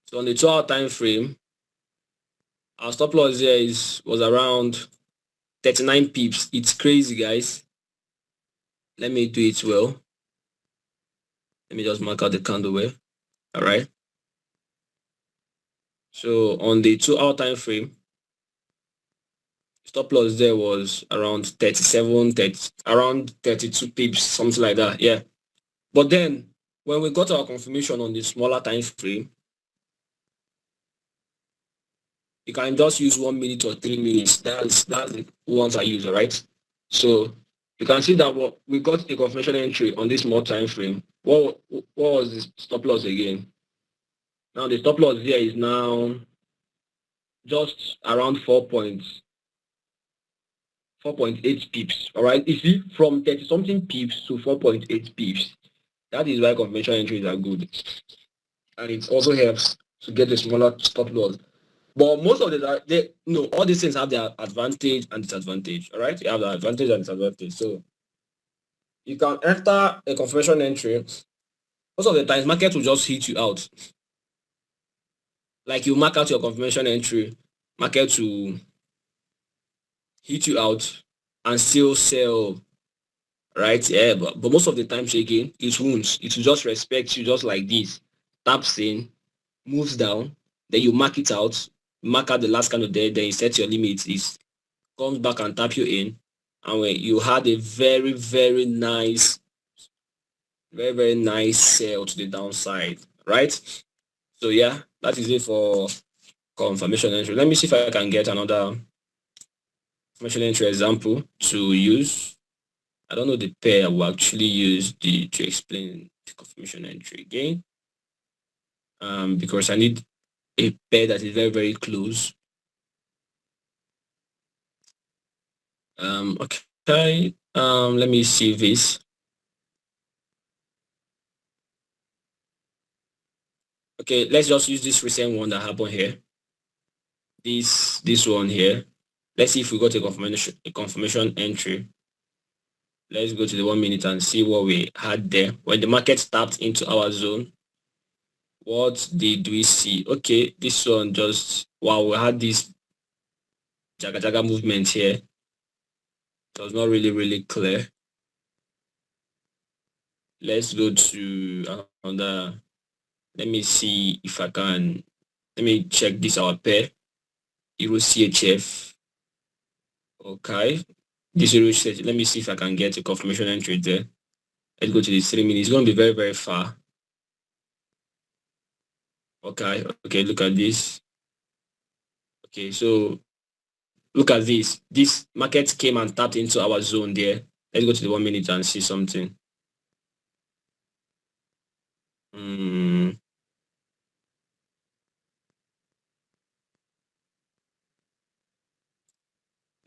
So on the 2 hour time frame, our stop loss there was around 39 pips. It's crazy, guys. Let me do it well. Let me just mark out the candle well. All right. So on the 2 hour time frame, stop loss there was around 32 pips, something like that. Yeah. But then when we got our confirmation on the smaller time frame, you can just use 1 minute or 3 minutes. That's the ones I use, all right? So you can see that we got a confirmation entry on this small time frame. What was the stop loss again? Now the stop loss here is now just around 4.8 pips. All right. You see, from 30 something pips to 4.8 pips. That is why confirmation entries are good. And it also helps to get a smaller stop loss. But most of all these things have their advantage and disadvantage. All right. You have the advantage and disadvantage. So you can enter a confirmation entry. Most of the times, market will just hit you out. Like you mark out your confirmation entry, market will hit you out and still sell, right? Yeah, but most of the times again, it won't. It will just respect you just like this. Taps in, moves down, then you mark it out, mark out the last candle there, then you set your limits. It comes back and tap you in. And when you had a very, very nice sell to the downside, right? So yeah, that is it for confirmation entry. Let me see if I can get another confirmation entry example to use. I don't know the pair I will actually use to explain the confirmation entry again. Because I need a pair that is very, very close. Okay. Let me see this. Okay, let's just use this recent one that happened here. This one here. Let's see if we got a confirmation entry. Let's go to the 1 minute and see what we had there. When the market tapped into our zone, what did we see? Okay, this one we had this jaga movement here. It was not really clear. Let's go to another. Let me see if I can. Let me check this our pair. Euro CHF. Okay. This Euro CHF. Let me see if I can get a confirmation entry there. Let's go to the 3 minutes. It's going to be very far. Okay. Okay. Look at this. Okay. So look at this. This market came and tapped into our zone there. Let's go to the 1 minute and see something.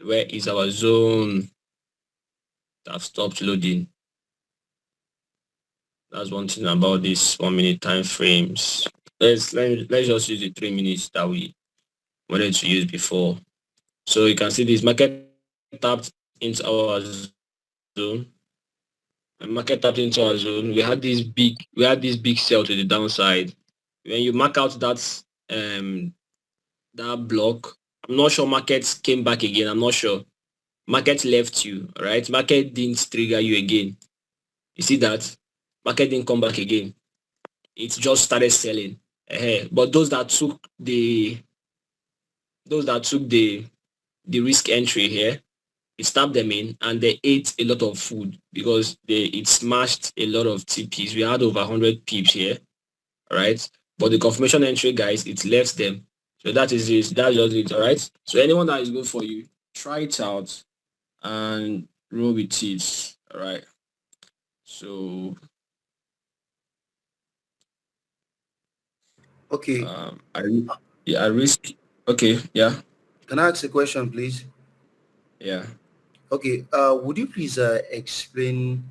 Where is our zone? I've stopped loading. That's one thing about this 1 minute time frames. Let's just use the 3 minutes that we wanted to use before. So you can see this market tapped into our zone. The market tapped into our zone. We had this big sell to the downside. When you mark out that that block, I'm not sure markets came back again. I'm not sure. Market left you, right? Market didn't trigger you again. You see that? Market didn't come back again. It just started selling. But those that took the risk entry here, it stabbed them in and they ate a lot of food because it smashed a lot of TPs. We had over 100 pips here, right? But the confirmation entry, guys, it left them. So that is it. That's just it, all right? So anyone that is good for you, try it out and roll with it, all right? So Okay. I risk. Okay, yeah, Can I ask a question, please? yeah. Okay. Would you please explain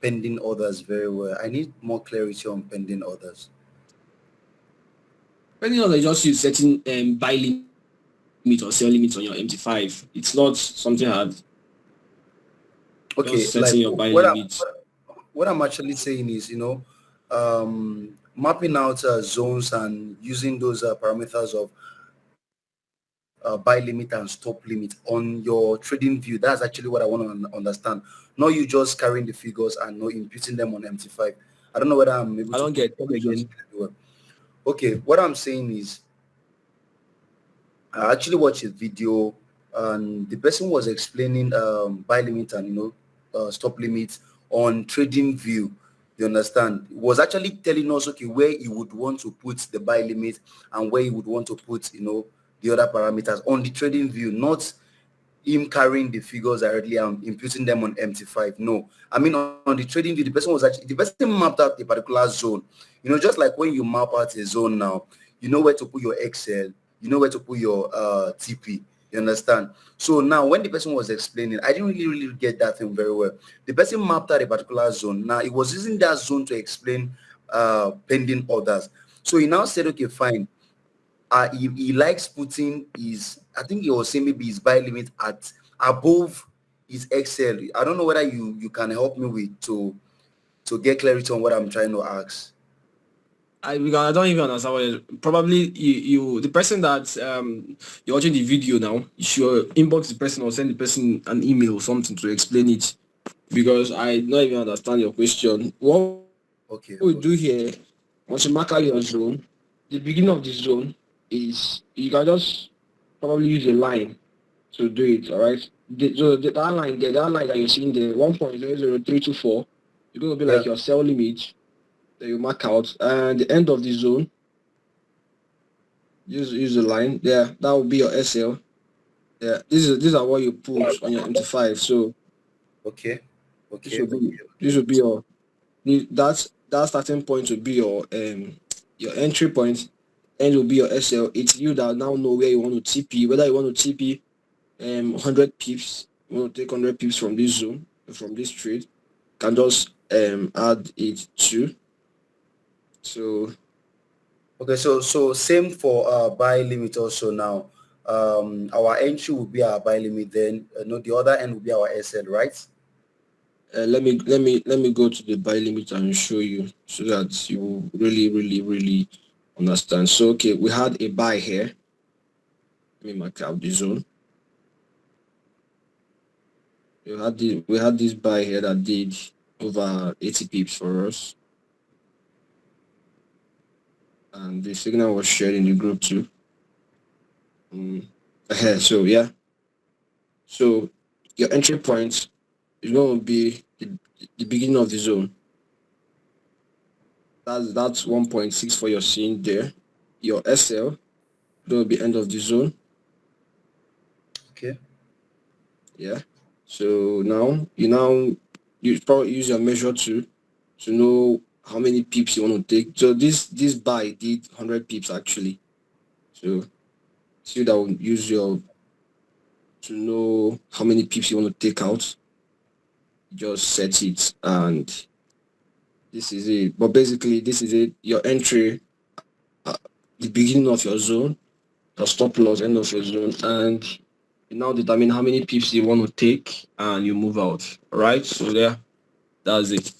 pending orders very well? I need more clarity on pending orders. Depending on, they just use setting buy limit or sell limit on your MT5. It's not something hard. Okay. Just Like setting your buy what limit. what I'm actually saying is, mapping out zones and using those parameters of buy limit and stop limit on your trading view. That's actually what I want to understand. Not you just carrying the figures and not imputing them on MT5. I don't know whether I'm able I to don't put get the come questions again. clearly well. Okay, what I'm saying is I actually watched a video and the person was explaining buy limit and stop limit on trading view. You understand? It was actually telling us okay where you would want to put the buy limit and where you would want to put the other parameters on the trading view, not him carrying the figures directly and imputing them on MT5. No, I mean on the trading view, the person mapped out a particular zone. Just like when you map out a zone now, you know where to put your XL, you know where to put your TP. You understand? So now when the person was explaining, I didn't really get that thing very well. The person mapped out a particular zone. Now it was using that zone to explain pending orders. So he now said, okay, fine. He likes putting his, I think he was saying maybe his buy limit at above his XL. I don't know whether you can help me with to get clarity on what I'm trying to ask. Because I don't even understand what probably the person that you're watching the video now, you should inbox the person or send the person an email or something to explain it because I don't even understand your question. What Okay, we do okay. here, once you mark out your zone, the beginning of the zone is you can just probably use a line to do it, all right? That line there, that line that you're seeing there, 1.00324, it's going to be Yeah. like your sell limit that you mark out, and the end of the zone, use the line there, that will be your SL. Yeah, these are what you put on your MT5. So Okay. this Okay. will be Okay. this will be your that starting point will be your entry point, and will be your SL. It's you that now know where you want to TP, whether you want to TP 100 pips, you want to take 100 pips from this zone, from this trade, can just add it to. So Okay. So same for buy limit also now. Our entry will be our buy limit, then no, the other end will be our SL, right? let me go to the buy limit and show you so that you really understand. So okay, we had a buy here. Let me mark out the zone. we had this buy here that did over 80 pips for us, and the signal was shared in the group too. So yeah, so your entry point is going to be the beginning of the zone. That's 1.6 for your scene there. Your SL going to be end of the zone. Okay. Yeah. So you probably use your measure to know how many pips you want to take. So this buy did 100 pips actually. So that will use your to know how many pips you want to take out. Just set it, and this is it. But basically, this is it. Your entry, uh, the beginning of your zone, your stop loss, end of your zone, and you now determine how many pips you want to take, and you move out. All right. So there, that's it.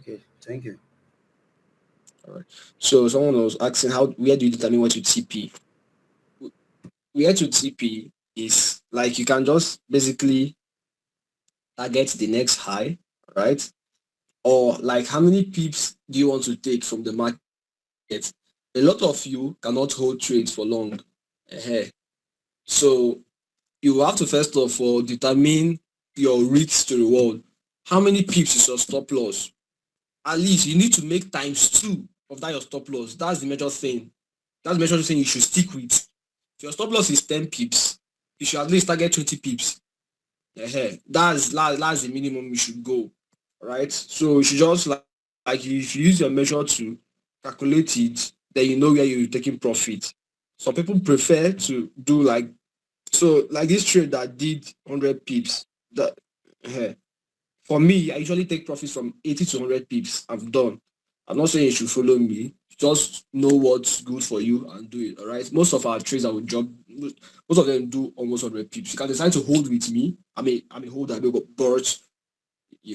Okay. Thank you. All right. So someone was asking where do you determine what to TP? Where to TP is like you can just basically target the next high, right? Or like how many pips do you want to take from the market? A lot of you cannot hold trades for long. So you have to first of all determine your risk to reward. How many pips is your stop loss? At least you need to make times 2 of that your stop loss. That's the major thing. That's the major thing you should stick with. If your stop loss is 10 pips, you should at least target 20 pips. That's the minimum you should go. Right? So you should just like if you use your measure to calculate it, then you know where you're taking profit. Some people prefer to do like this trade that did 100 pips. That For me, I usually take profits from 80 to 100 pips. I'm not saying you should follow me. Just know what's good for you and do it. All right. Most of our trades I would drop. Most of them do almost 100 pips. You can decide to hold with me. I'm a holder, but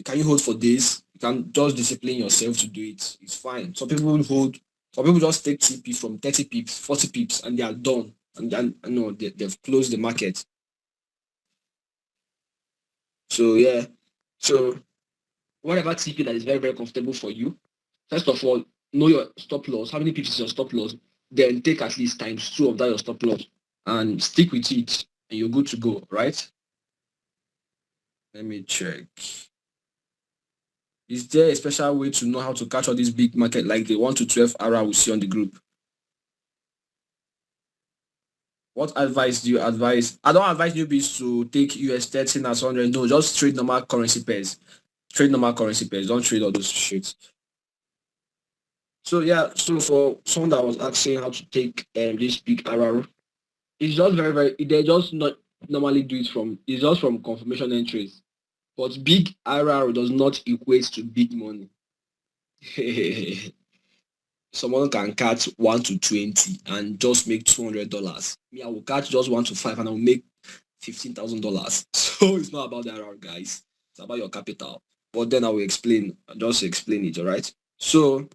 can you hold for this? You can just discipline yourself to do it. It's fine. Some people hold. Some people just take TP from 30 pips, 40 pips, and they are done. And then they've closed the market. So yeah. So whatever TP that is very, very comfortable for you. First of all, know your stop loss. How many pips is your stop loss? Then take at least times 2 of that your stop loss and stick with it, and you're good to go, right? Let me check. Is there a special way to know how to catch all these big market like the 1 to 12 hour we see on the group? What advice do you advise? I don't advise newbies to take US 13 as 100. No, just trade normal currency pairs. Trade normal currency pairs. Don't trade all those shit. So yeah, so for someone that was asking how to take this big RR, it's just very, very, they just not normally do it it's just from confirmation entries. But big RR does not equate to big money. Someone can catch 1 to 20 and just make $200. Me, I will catch just 1 to 5 and I will make $15,000. So it's not about the RR, guys. It's about your capital. But then I will just explain it, all right? So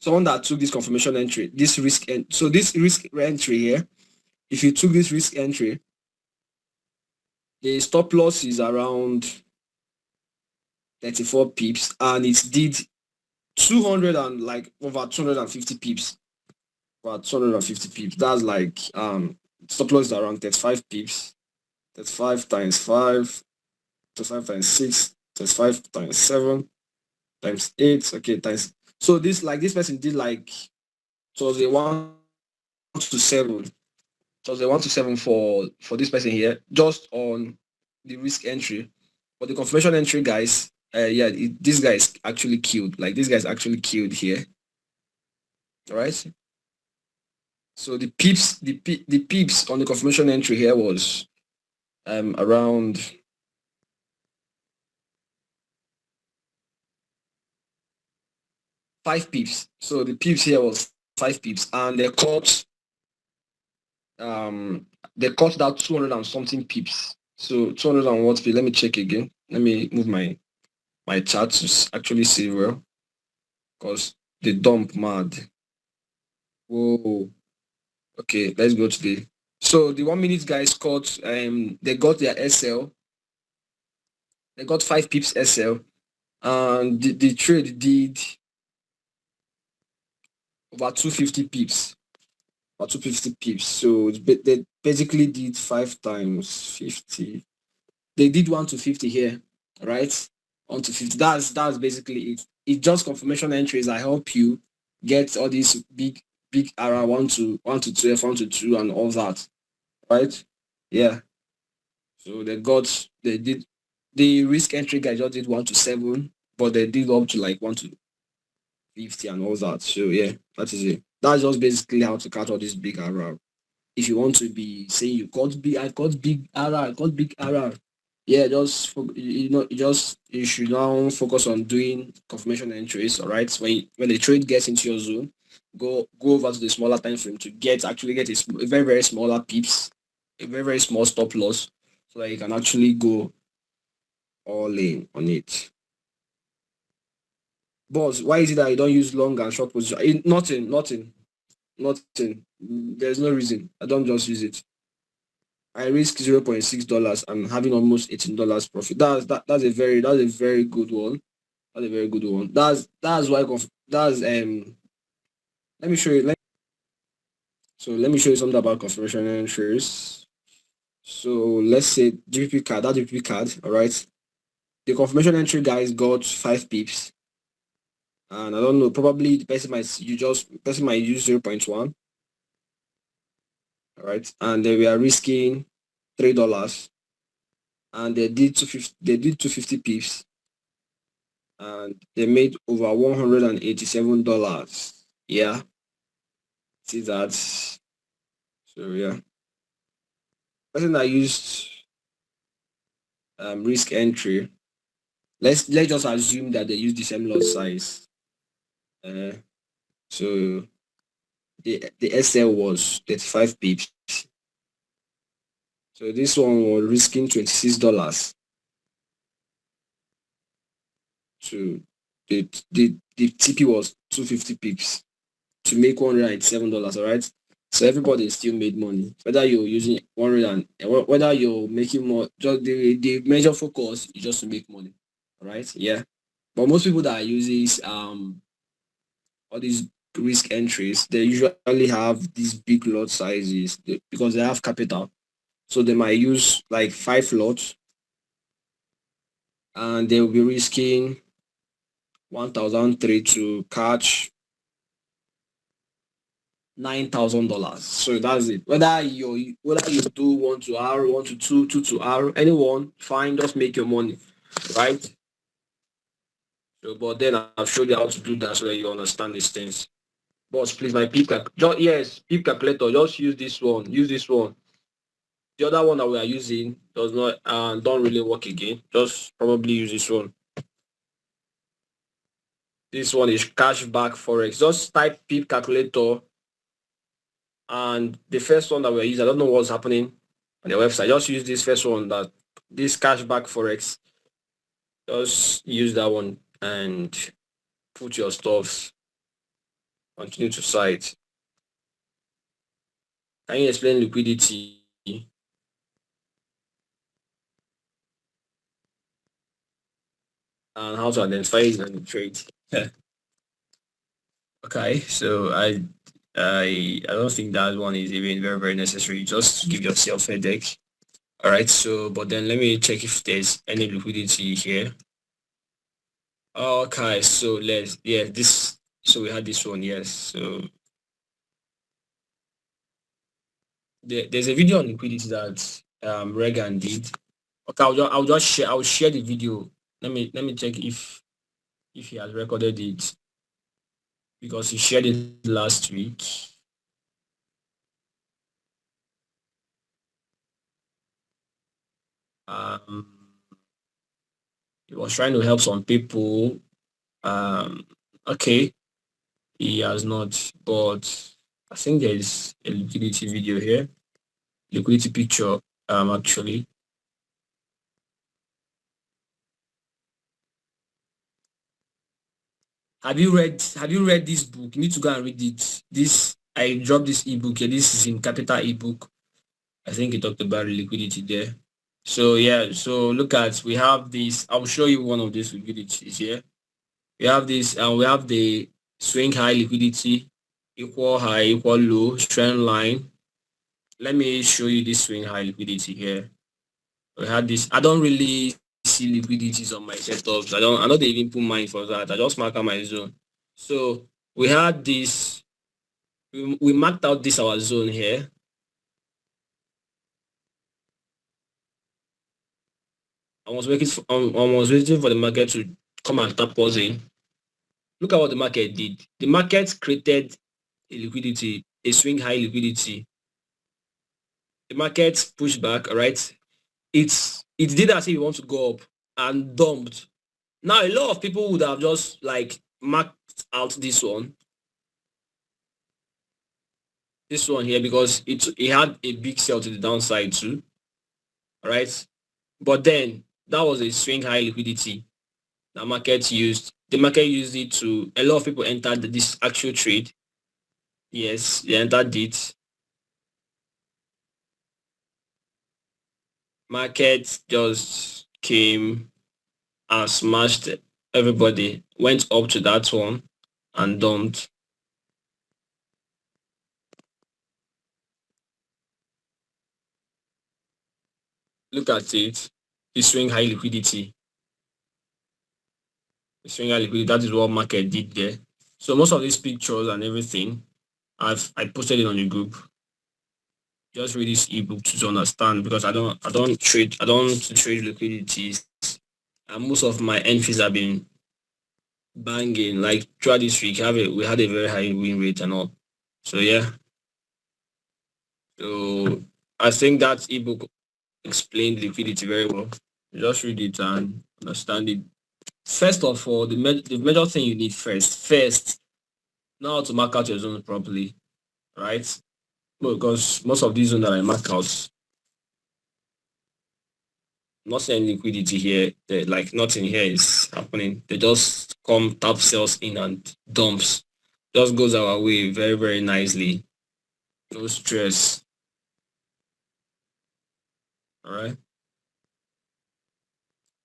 someone that took this confirmation entry, this risk entry here, if you took this risk entry, the stop loss is around 34 pips and it did 200 and like over 250 pips. About 250 pips. That's like stop loss is around 35 pips. 35 times 5, 35 times 6, 35 times 7, times 8. Okay, times. So this person did like so they 1 to 7. So they 1 to 7 for this person here, just on the risk entry. But the confirmation entry, guys, this guy is actually killed. Like this guy is actually killed here. All right. So the pips on the confirmation entry here was around 5 pips. So the pips here was 5 pips, and they caught that 200 and something pips. So 200 and what pips? Let me check again. Let me move my chart to actually see well, because the dump mad. Whoa. Okay, let's go to So the 1 minute guys they got their SL, they got 5 pips SL, and the trade did over 250 pips. About 250 pips. So they basically did 5 times 50. They did 1 to 50 here, right? 1 to 50. That's basically it. It's just confirmation entries that help you get all these big error 1 to 12, 1 to 2, and all that, right? Yeah. So they did the risk entry guy just did 1 to 7, but they did up to like 1 to 50 and all that. So yeah, that is it. That's just basically how to catch all these big error. If you want to be saying I got big error, I got big error. Yeah, you should now focus on doing confirmation entries. All right, when the trade gets into your zone, go over to the smaller time frame to actually get a very very smaller pips, a very very small stop loss, so that you can actually go all in on it. Boss, why is it that you don't use long and short position? Nothing. There's no reason. I don't just use it. I risk $0.6 and having almost $18 profit. That's a very good one. That's a very good one. That's why that's let me show you let me show you something about confirmation entries. So let's say GPP card, all right. The confirmation entry guys got 5 pips, and I don't know, probably the person might use 0.1, all right, and they were risking $3, and they did 250 pips, and they made over $187. Yeah, see that. So yeah, person that used risk entry. Let's just assume that they use the same lot size. Uh, so the SL was 35 pips. So this one was risking $26 to the TP was 250 pips to make $187. All right. So everybody still made money. Whether you're using 100 and whether you're making more, just the major focus is just to make money. All right. Yeah. But most people that uses all these risk entries, they usually have these big lot sizes because they have capital. So they might use like 5 lots, and they will be risking 1,003 to catch $9,000. So that's it. Whether you do 1 to R, 1 to 2, 2 to R, anyone, fine, just make your money, right? So, but then I'll show you how to do that so that you understand these things. Boss, please, my pip calculator, just use this one. Use this one. The other one that we are using does not don't really work again. Just probably use this one. This one is cashback forex. Just type pip calculator, and the first one that we're using, I don't know what's happening on the website. Just use this first one, that this cashback forex. Just use that one and put your stuffs. Continue to site. Can you explain liquidity and how to identify it and trade? Okay, so I don't think that one is even very very necessary. Just give yourself a headache. All right. So, but then let me check if there's any liquidity here. Okay. So this. So we had this one. Yes. So there's a video on liquidity that Regan did. Okay. I'll share the video. Let me check if he has recorded it, because he shared it last week. Um, he was trying to help some people. Okay, he has not, but I think there is a liquidity video here, liquidity picture. Actually, have you read this book? You need to go and read it. This I dropped this ebook here. This is in capital ebook. I think he talked about liquidity there. So yeah, so look at, we have this. I'll show you one of these liquidities here. We have this, and we have the swing high liquidity, equal high, equal low, trend line. Let me show you this swing high liquidity here. We had this. I don't really see liquidities on my setups. I don't even put mine for that. I just mark out my zone. So we had this, we marked out this our zone here. I was waiting for the market to come and tap us in. Look at what the market did. The market created a liquidity, a swing high liquidity. The market pushed back, all right? It did as if it wants to go up and dumped. Now a lot of people would have just like marked out this one here, because it had a big sell to the downside too, all right? But then that was a swing high liquidity that market used. The market used it to, a lot of people entered this actual trade. Yes, they entered it. Market just came and smashed everybody, went up to that one and dumped. Look at it. The swing high liquidity. The swing high liquidity, that is what market did there. So most of these pictures and everything, I posted it on the group. Just read this ebook to understand, because I don't trade liquidities, and most of my entries have been banging. Like throughout this week, we had a very high win rate and all. So yeah. So I think that ebook explained liquidity very well. Just read it and understand it. First of all, the major thing you need first, know how to mark out your zones properly, right? Because most of these zones that I mark out, not saying liquidity here, like nothing here is happening. They just come, tap cells in and dumps. Just goes our way very, very nicely. No stress. All right.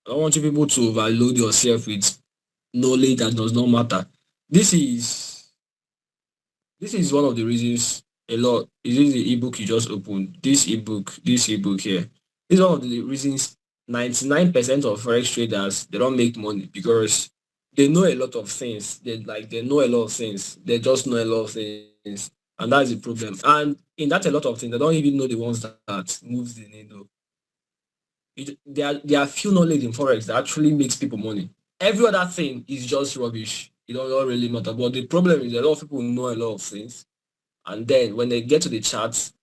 I don't want you people to overload yourself with knowledge that does not matter. This is this is one of the reasons a lot. Is this the ebook you just opened? This ebook here. This is one of the reasons 99% of forex traders, they don't make money, because they know a lot of things. They know a lot of things. They just know a lot of things. And that's the problem. And in that a lot of things, they don't even know the ones that moves the needle. There are few knowledge in forex that actually makes people money. Every other thing is just rubbish. It don't really matter. But the problem is a lot of people know a lot of things, and then when they get to the charts,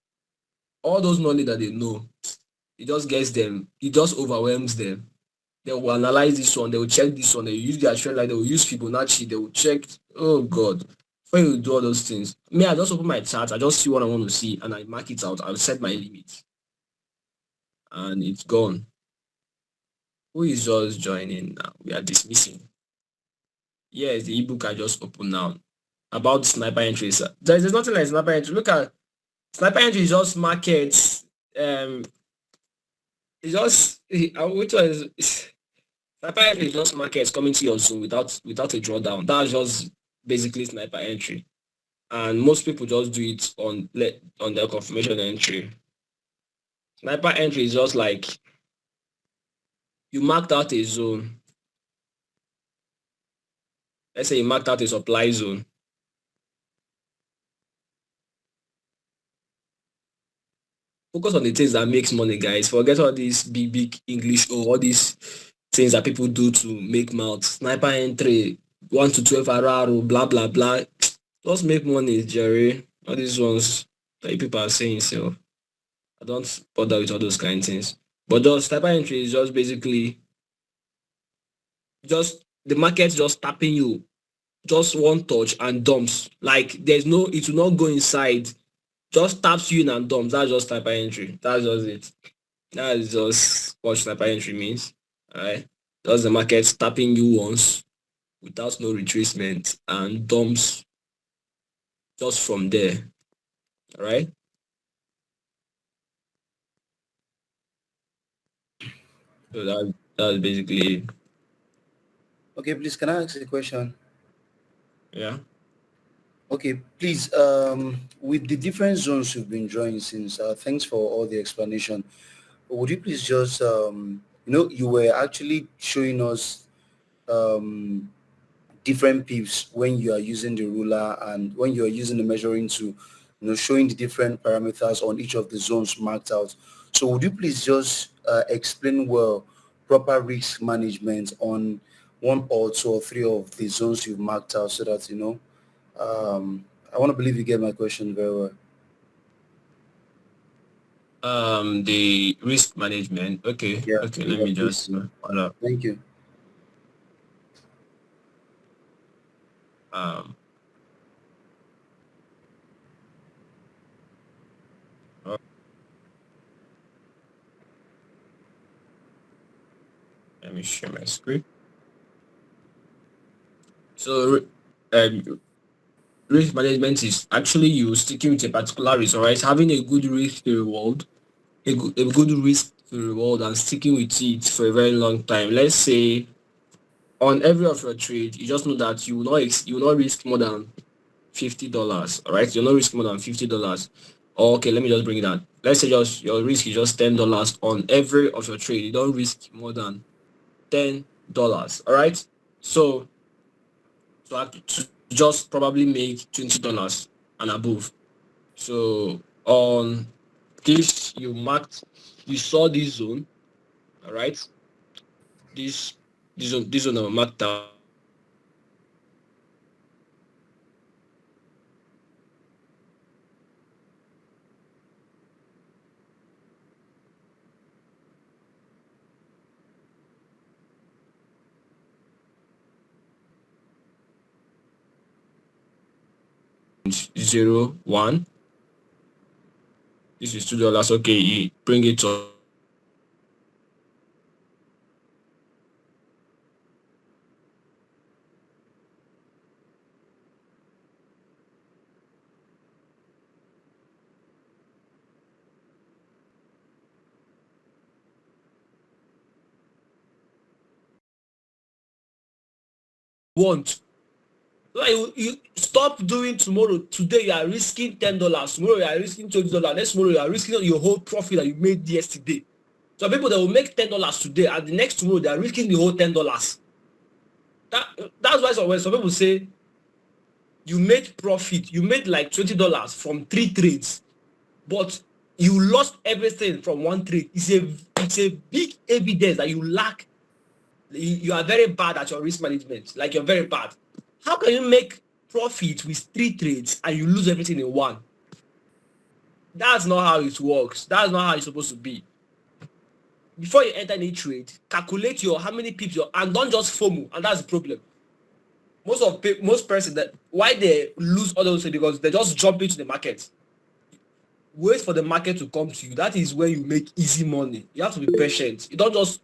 all those knowledge that they know, it just gets them. It just overwhelms them. They will analyze this one. They will check this one. They will use their trend line. They will use Fibonacci. They will check. Oh God! When you do all those things, me, I just open my chart. I just see what I want to see, and I mark it out. I'll set my limit, and it's gone. Who is just joining now? We are dismissing. Yes, the ebook I just opened now about sniper entries. There's nothing like sniper entry. Look at sniper entry is just markets. It's just which one is sniper entry is just markets coming to your zone without a drawdown. That's just basically sniper entry, and most people just do it on their confirmation entry. Sniper entry is just like you marked out a zone. Let's say you marked out a supply zone. Focus on the things that makes money, guys. Forget all these big English or all these things that people do to make mouth. Sniper entry, 1 to 12 RR, blah blah blah. Just make money, Jerry. All these ones that people are saying, so I don't bother with all those kind of things. But just sniper entry is just basically just the market just tapping you, just one touch and dumps. Like there's no, it will not go inside. Just taps you in and dumps. That's just sniper entry. That's just it. That is just what sniper entry means. Alright. Just the market tapping you once without no retracement and dumps just from there. Alright. So that's basically, Okay, please, can I ask a question? yeah. Okay, please, with the different zones you've been drawing since, thanks for all the explanation. Would you please just, you were actually showing us um, different pips when you are using the ruler and when you are using the measuring tool, showing the different parameters on each of the zones marked out. So would you please just explain well proper risk management on one or two or three of the zones you've marked out so that, I want to believe you get my question very well. The risk management. Okay. Yeah, Okay. Let yeah, me please. just hold up. Thank you. Um, uh, Let me share my screen. So, um, risk management is actually you sticking with a particular risk, all right? Having a good risk to reward, a good risk to reward, and sticking with it for a very long time. Let's say on every of your trade, you just know that you will not risk more than $50. All right, you'll not risk more than $50. Okay, let me just bring it down. Let's say just your risk is just $10 on every of your trade. You don't risk more than $10. All right, so to just probably make $20 and above. So on this, you saw this zone. All right, this this zone are marked out. Zero one. This is $2. Okay, you bring it to want. Like you stop doing tomorrow. Today you are risking $10. Tomorrow you are risking $20. Next tomorrow you are risking your whole profit that you made yesterday. Some people that will make $10 today and the next tomorrow they are risking the whole $10. That's why when some people say you made profit, you made like $20 from 3 trades, but you lost everything from one trade. It's a big evidence that you lack. You are very bad at your risk management. Like you're very bad. How can you make profit with 3 trades and you lose everything in one? That's not how it works. That's not how it's supposed to be. Before you enter any trade, calculate your how many pips and don't just FOMO. And that's the problem. Most persons that why they lose all those things because they just jump into the market. Wait for the market to come to you. That is where you make easy money. You have to be patient. You don't just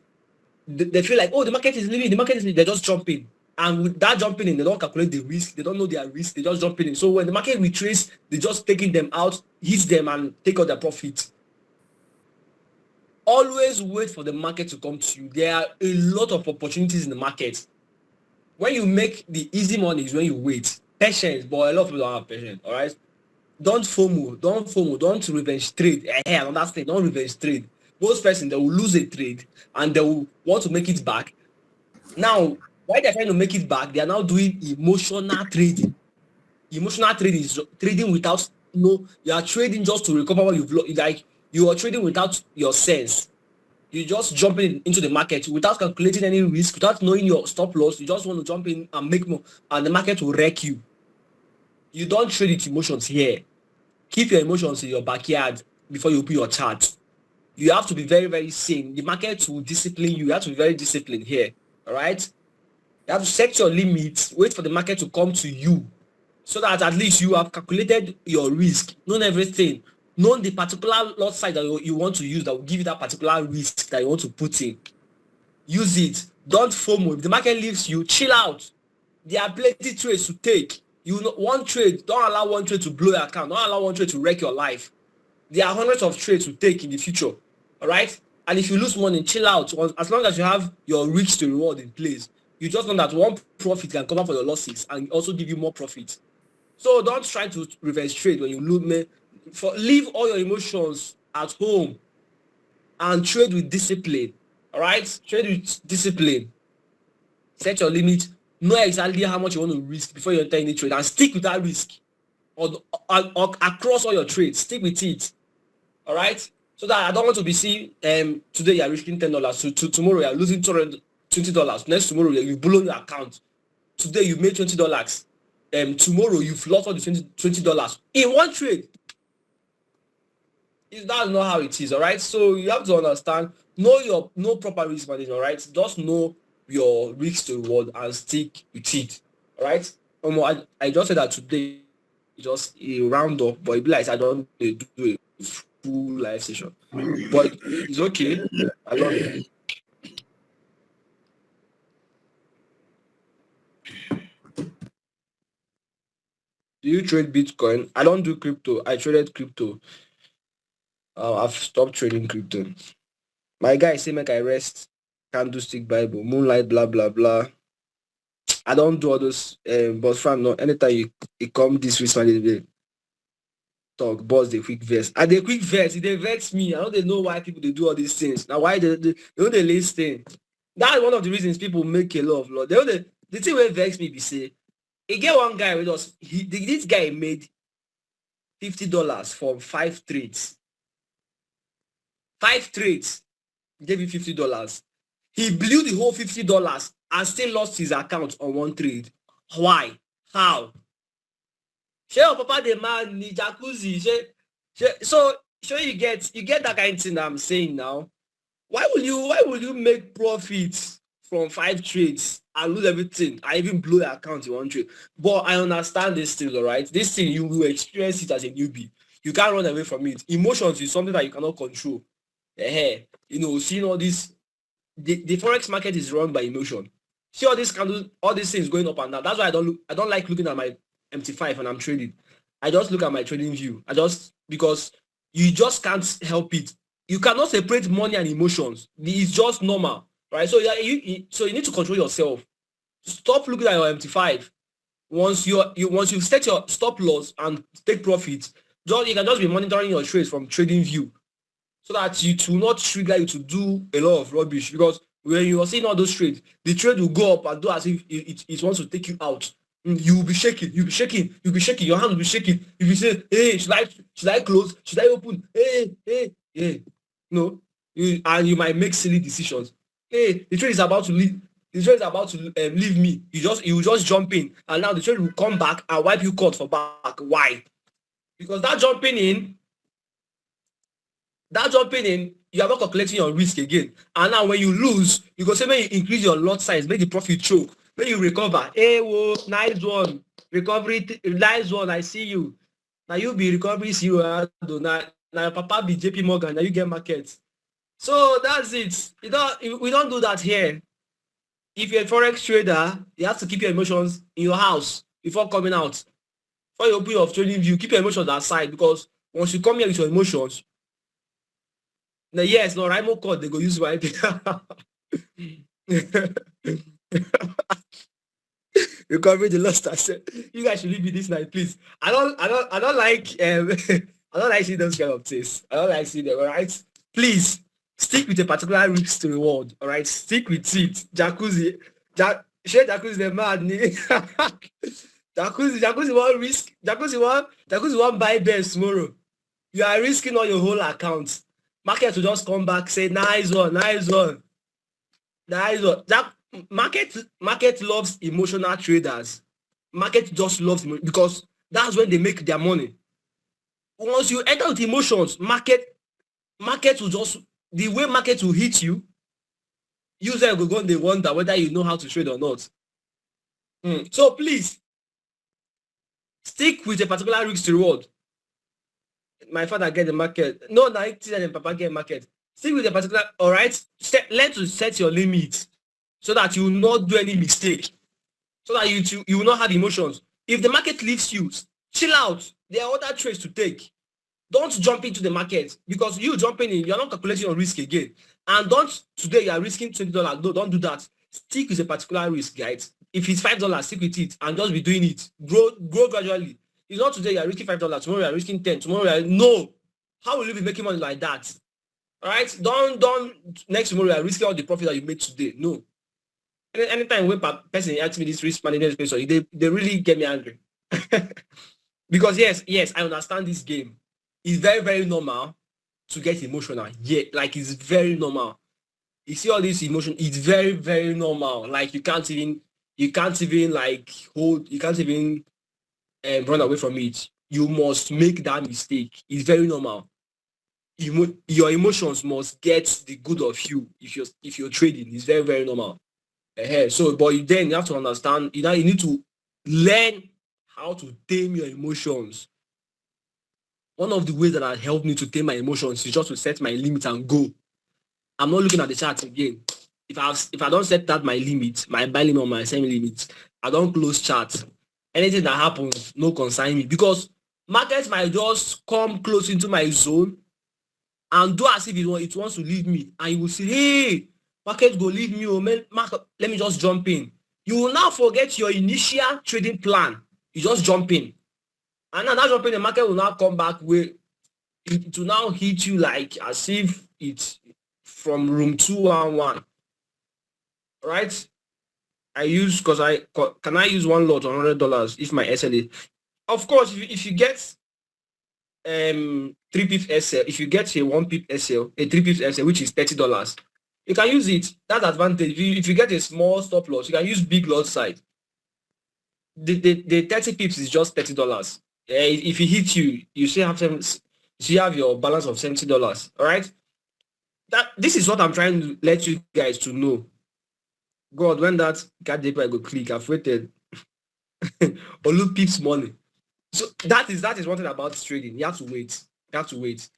they feel like, oh, the market is leaving, they just jump in. And with that jumping in, they don't calculate the risk, they don't know their risk, they just jump in. So when the market retraces, they just taking them out, hit them and take out their profit. Always wait for the market to come to you. There are a lot of opportunities in the market. When you make the easy money is when you wait. Patience, but a lot of people don't have patience, all right? Don't FOMO, don't revenge trade. Another thing, don't revenge trade. Most persons, they will lose a trade and they will want to make it back. Now, why they're trying to make it back, they are now doing emotional trading. Emotional trading is trading without you are trading just to recover what you've lost. Like you are trading without your sense. You just jumping into the market without calculating any risk, without knowing your stop loss. You just want to jump in and make more, and the market will wreck you. You don't trade with emotions here. Keep your emotions in your backyard before you open your chart. You have to be very, very sane. The market will discipline you. You have to be very disciplined here. All right. You have to set your limits, wait for the market to come to you so that at least you have calculated your risk, known everything, known the particular lot size that you want to use that will give you that particular risk that you want to put in. Use it. Don't FOMO. If the market leaves you, chill out. There are plenty trades to take. One trade, don't allow one trade to blow your account. Don't allow one trade to wreck your life. There are hundreds of trades to take in the future. All right? And if you lose money, chill out. As long as you have your risk to reward in place, you just know that one profit can cover for your losses and also give you more profit. So don't try to reverse trade when you lose. Leave all your emotions at home and trade with discipline. All right, trade with discipline. Set your limit. Know exactly how much you want to risk before you enter any trade, and stick with that risk. Or across all your trades, stick with it. All right. So that I don't want to be seeing today you're risking $10. So tomorrow you're losing $20. Next tomorrow you've blown your account. Today you made $20. Tomorrow you've lost all the $20 in one trade. That's not how it is, all right? So you have to understand, know proper risk management, all right? Just know your risk to reward and stick with it, all right? I just said that today, just a roundup, but it be like I don't do a full live session, but it's okay. I love it. Do you trade Bitcoin? I don't do crypto. I traded crypto. I've stopped trading crypto. My guy say make I rest. Candlestick Bible, moonlight, blah blah blah. I don't do all those. But fam, no. Anytime you come this risk management talk, boss the quick verse. And the quick verse, they vex me. I don't know why people they do all these things. Now why they know they listen. That's one of the reasons people make a lot of law. The thing will vex me be say, he get one guy with us. This guy made $50 for 5 trades. 5 trades. Gave him $50. He blew the whole $50 and still lost his account on one trade. Why? How? Share papa the man ni jacuzzi. So you get that kind of thing that I'm saying now. Why will you make profits from 5 trades and lose everything? I even blow your account in one trade. But I understand this thing, all right? This thing you will experience it as a newbie. You can't run away from it. Emotions is something that you cannot control. Seeing all this. The forex market is run by emotion. See all these candles, all these things going up and down. That's why I don't like looking at my MT5 when I'm trading. I just look at my trading view. Because you just can't help it. You cannot separate money and emotions. It's just normal, right? So you need to control yourself. Stop looking at your MT5. Once you set your stop loss and take profits, you can just be monitoring your trades from trading view, so that it will not trigger you to do a lot of rubbish. Because when you are seeing all those trades, the trade will go up and do as if it wants to take you out. You will be shaking. Your hand will be shaking. You'll be saying, hey, should I close? Should I open? Hey. No. You might make silly decisions. Hey, the trade is about to leave. The trade is about to leave me. You will just jump in, and now the trade will come back and wipe you cut for back. Why? Because that jumping in, you are not calculating your risk again. And now when you lose, you go say, when you increase your lot size, make the profit choke. When you recover, hey, whoa, nice one. Recovery, nice one, I see you. Now you be recovery zero. Now your papa be JP Morgan, now you get market. So that's it. We don't do that here. If you're a forex trader, you have to keep your emotions in your house before coming out. For your open your trading view, keep your emotions aside, because once you come here with your emotions, now, yes, no, Rimo code, they go use my recovery the lost asset. You guys should leave me this night, please. I don't like I don't like seeing those kind of things. I don't like seeing them, all right? Please stick with a particular risk to reward, all right? Stick with it. Jacuzzi the mad. Jacuzzi one risk. Jacuzzi one buy best tomorrow. You are risking all your whole account. Market will just come back, say, nice one. That market loves emotional traders. Market just loves because that's when they make their money. Once you enter with emotions, market will just, the way market will hit you, user will go and they wonder whether you know how to trade or not. So please stick with a particular risk to reward. My father get the market. No, 90 and papa get market. Stick with a particular, all right? Learn to set your limits so that you will not do any mistake. So that you will not have emotions. If the market leaves you, chill out. There are other trades to take. Don't jump into the market, because you jumping in, you're not calculating your risk again. And don't today you are risking $20. No, don't do that. Stick with a particular risk, guys. If it's $5, stick with it and just be doing it. Grow gradually. It's not today you are risking $5, tomorrow you are risking 10, tomorrow you are no. How will you be making money like that? All right, don't next tomorrow you are risking all the profit that you made today. No. Anytime when person asks me this risk management space, they really get me angry. Because yes, I understand this game. It's very, very normal to get emotional. Yeah, like it's very normal. You see all this emotion, it's very, very normal. Like you can't even like hold, you can't even run away from it. You must make that mistake. It's very normal. Your emotions must get the good of you if you're trading. It's very, very normal. So, but then you have to understand, you need to learn how to tame your emotions. One of the ways that has helped me to tame my emotions is just to set my limit and go. I'm not looking at the chart again. If I don't set that my limit, my buy limit or my sell limit, I don't close chart. Anything that happens, no concern me, because markets might just come close into my zone and do as if it wants to leave me, and you will say, hey, market go leave me, market, let me just jump in. You will now forget your initial trading plan. You just jump in, and now that jumping, the market will now come back where it will now hit you like as if it's from room 211. Right? I use can I use one lot on $100 if my SLA? Of course, if you get 3 pips SL, if you get a 1 pip SL, a 3 pips SL, which is $30, you can use it. That's advantage. If you get a small stop loss, you can use big lot side. The 30 pips is just $30. If it hits you, you still have your balance of $70. All right. This is what I'm trying to let you guys to know. God, when that card paper I go click, I've waited. Or look pips money. So that is one thing about trading. You have to wait.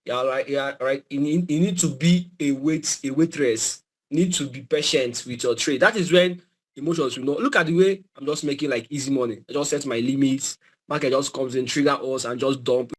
Yeah, right. You need to be a waitress. You need to be patient with your trade. That is when emotions will know. Look at the way I'm just making like easy money. I just set my limits. Market just comes in, trigger us, and just dump.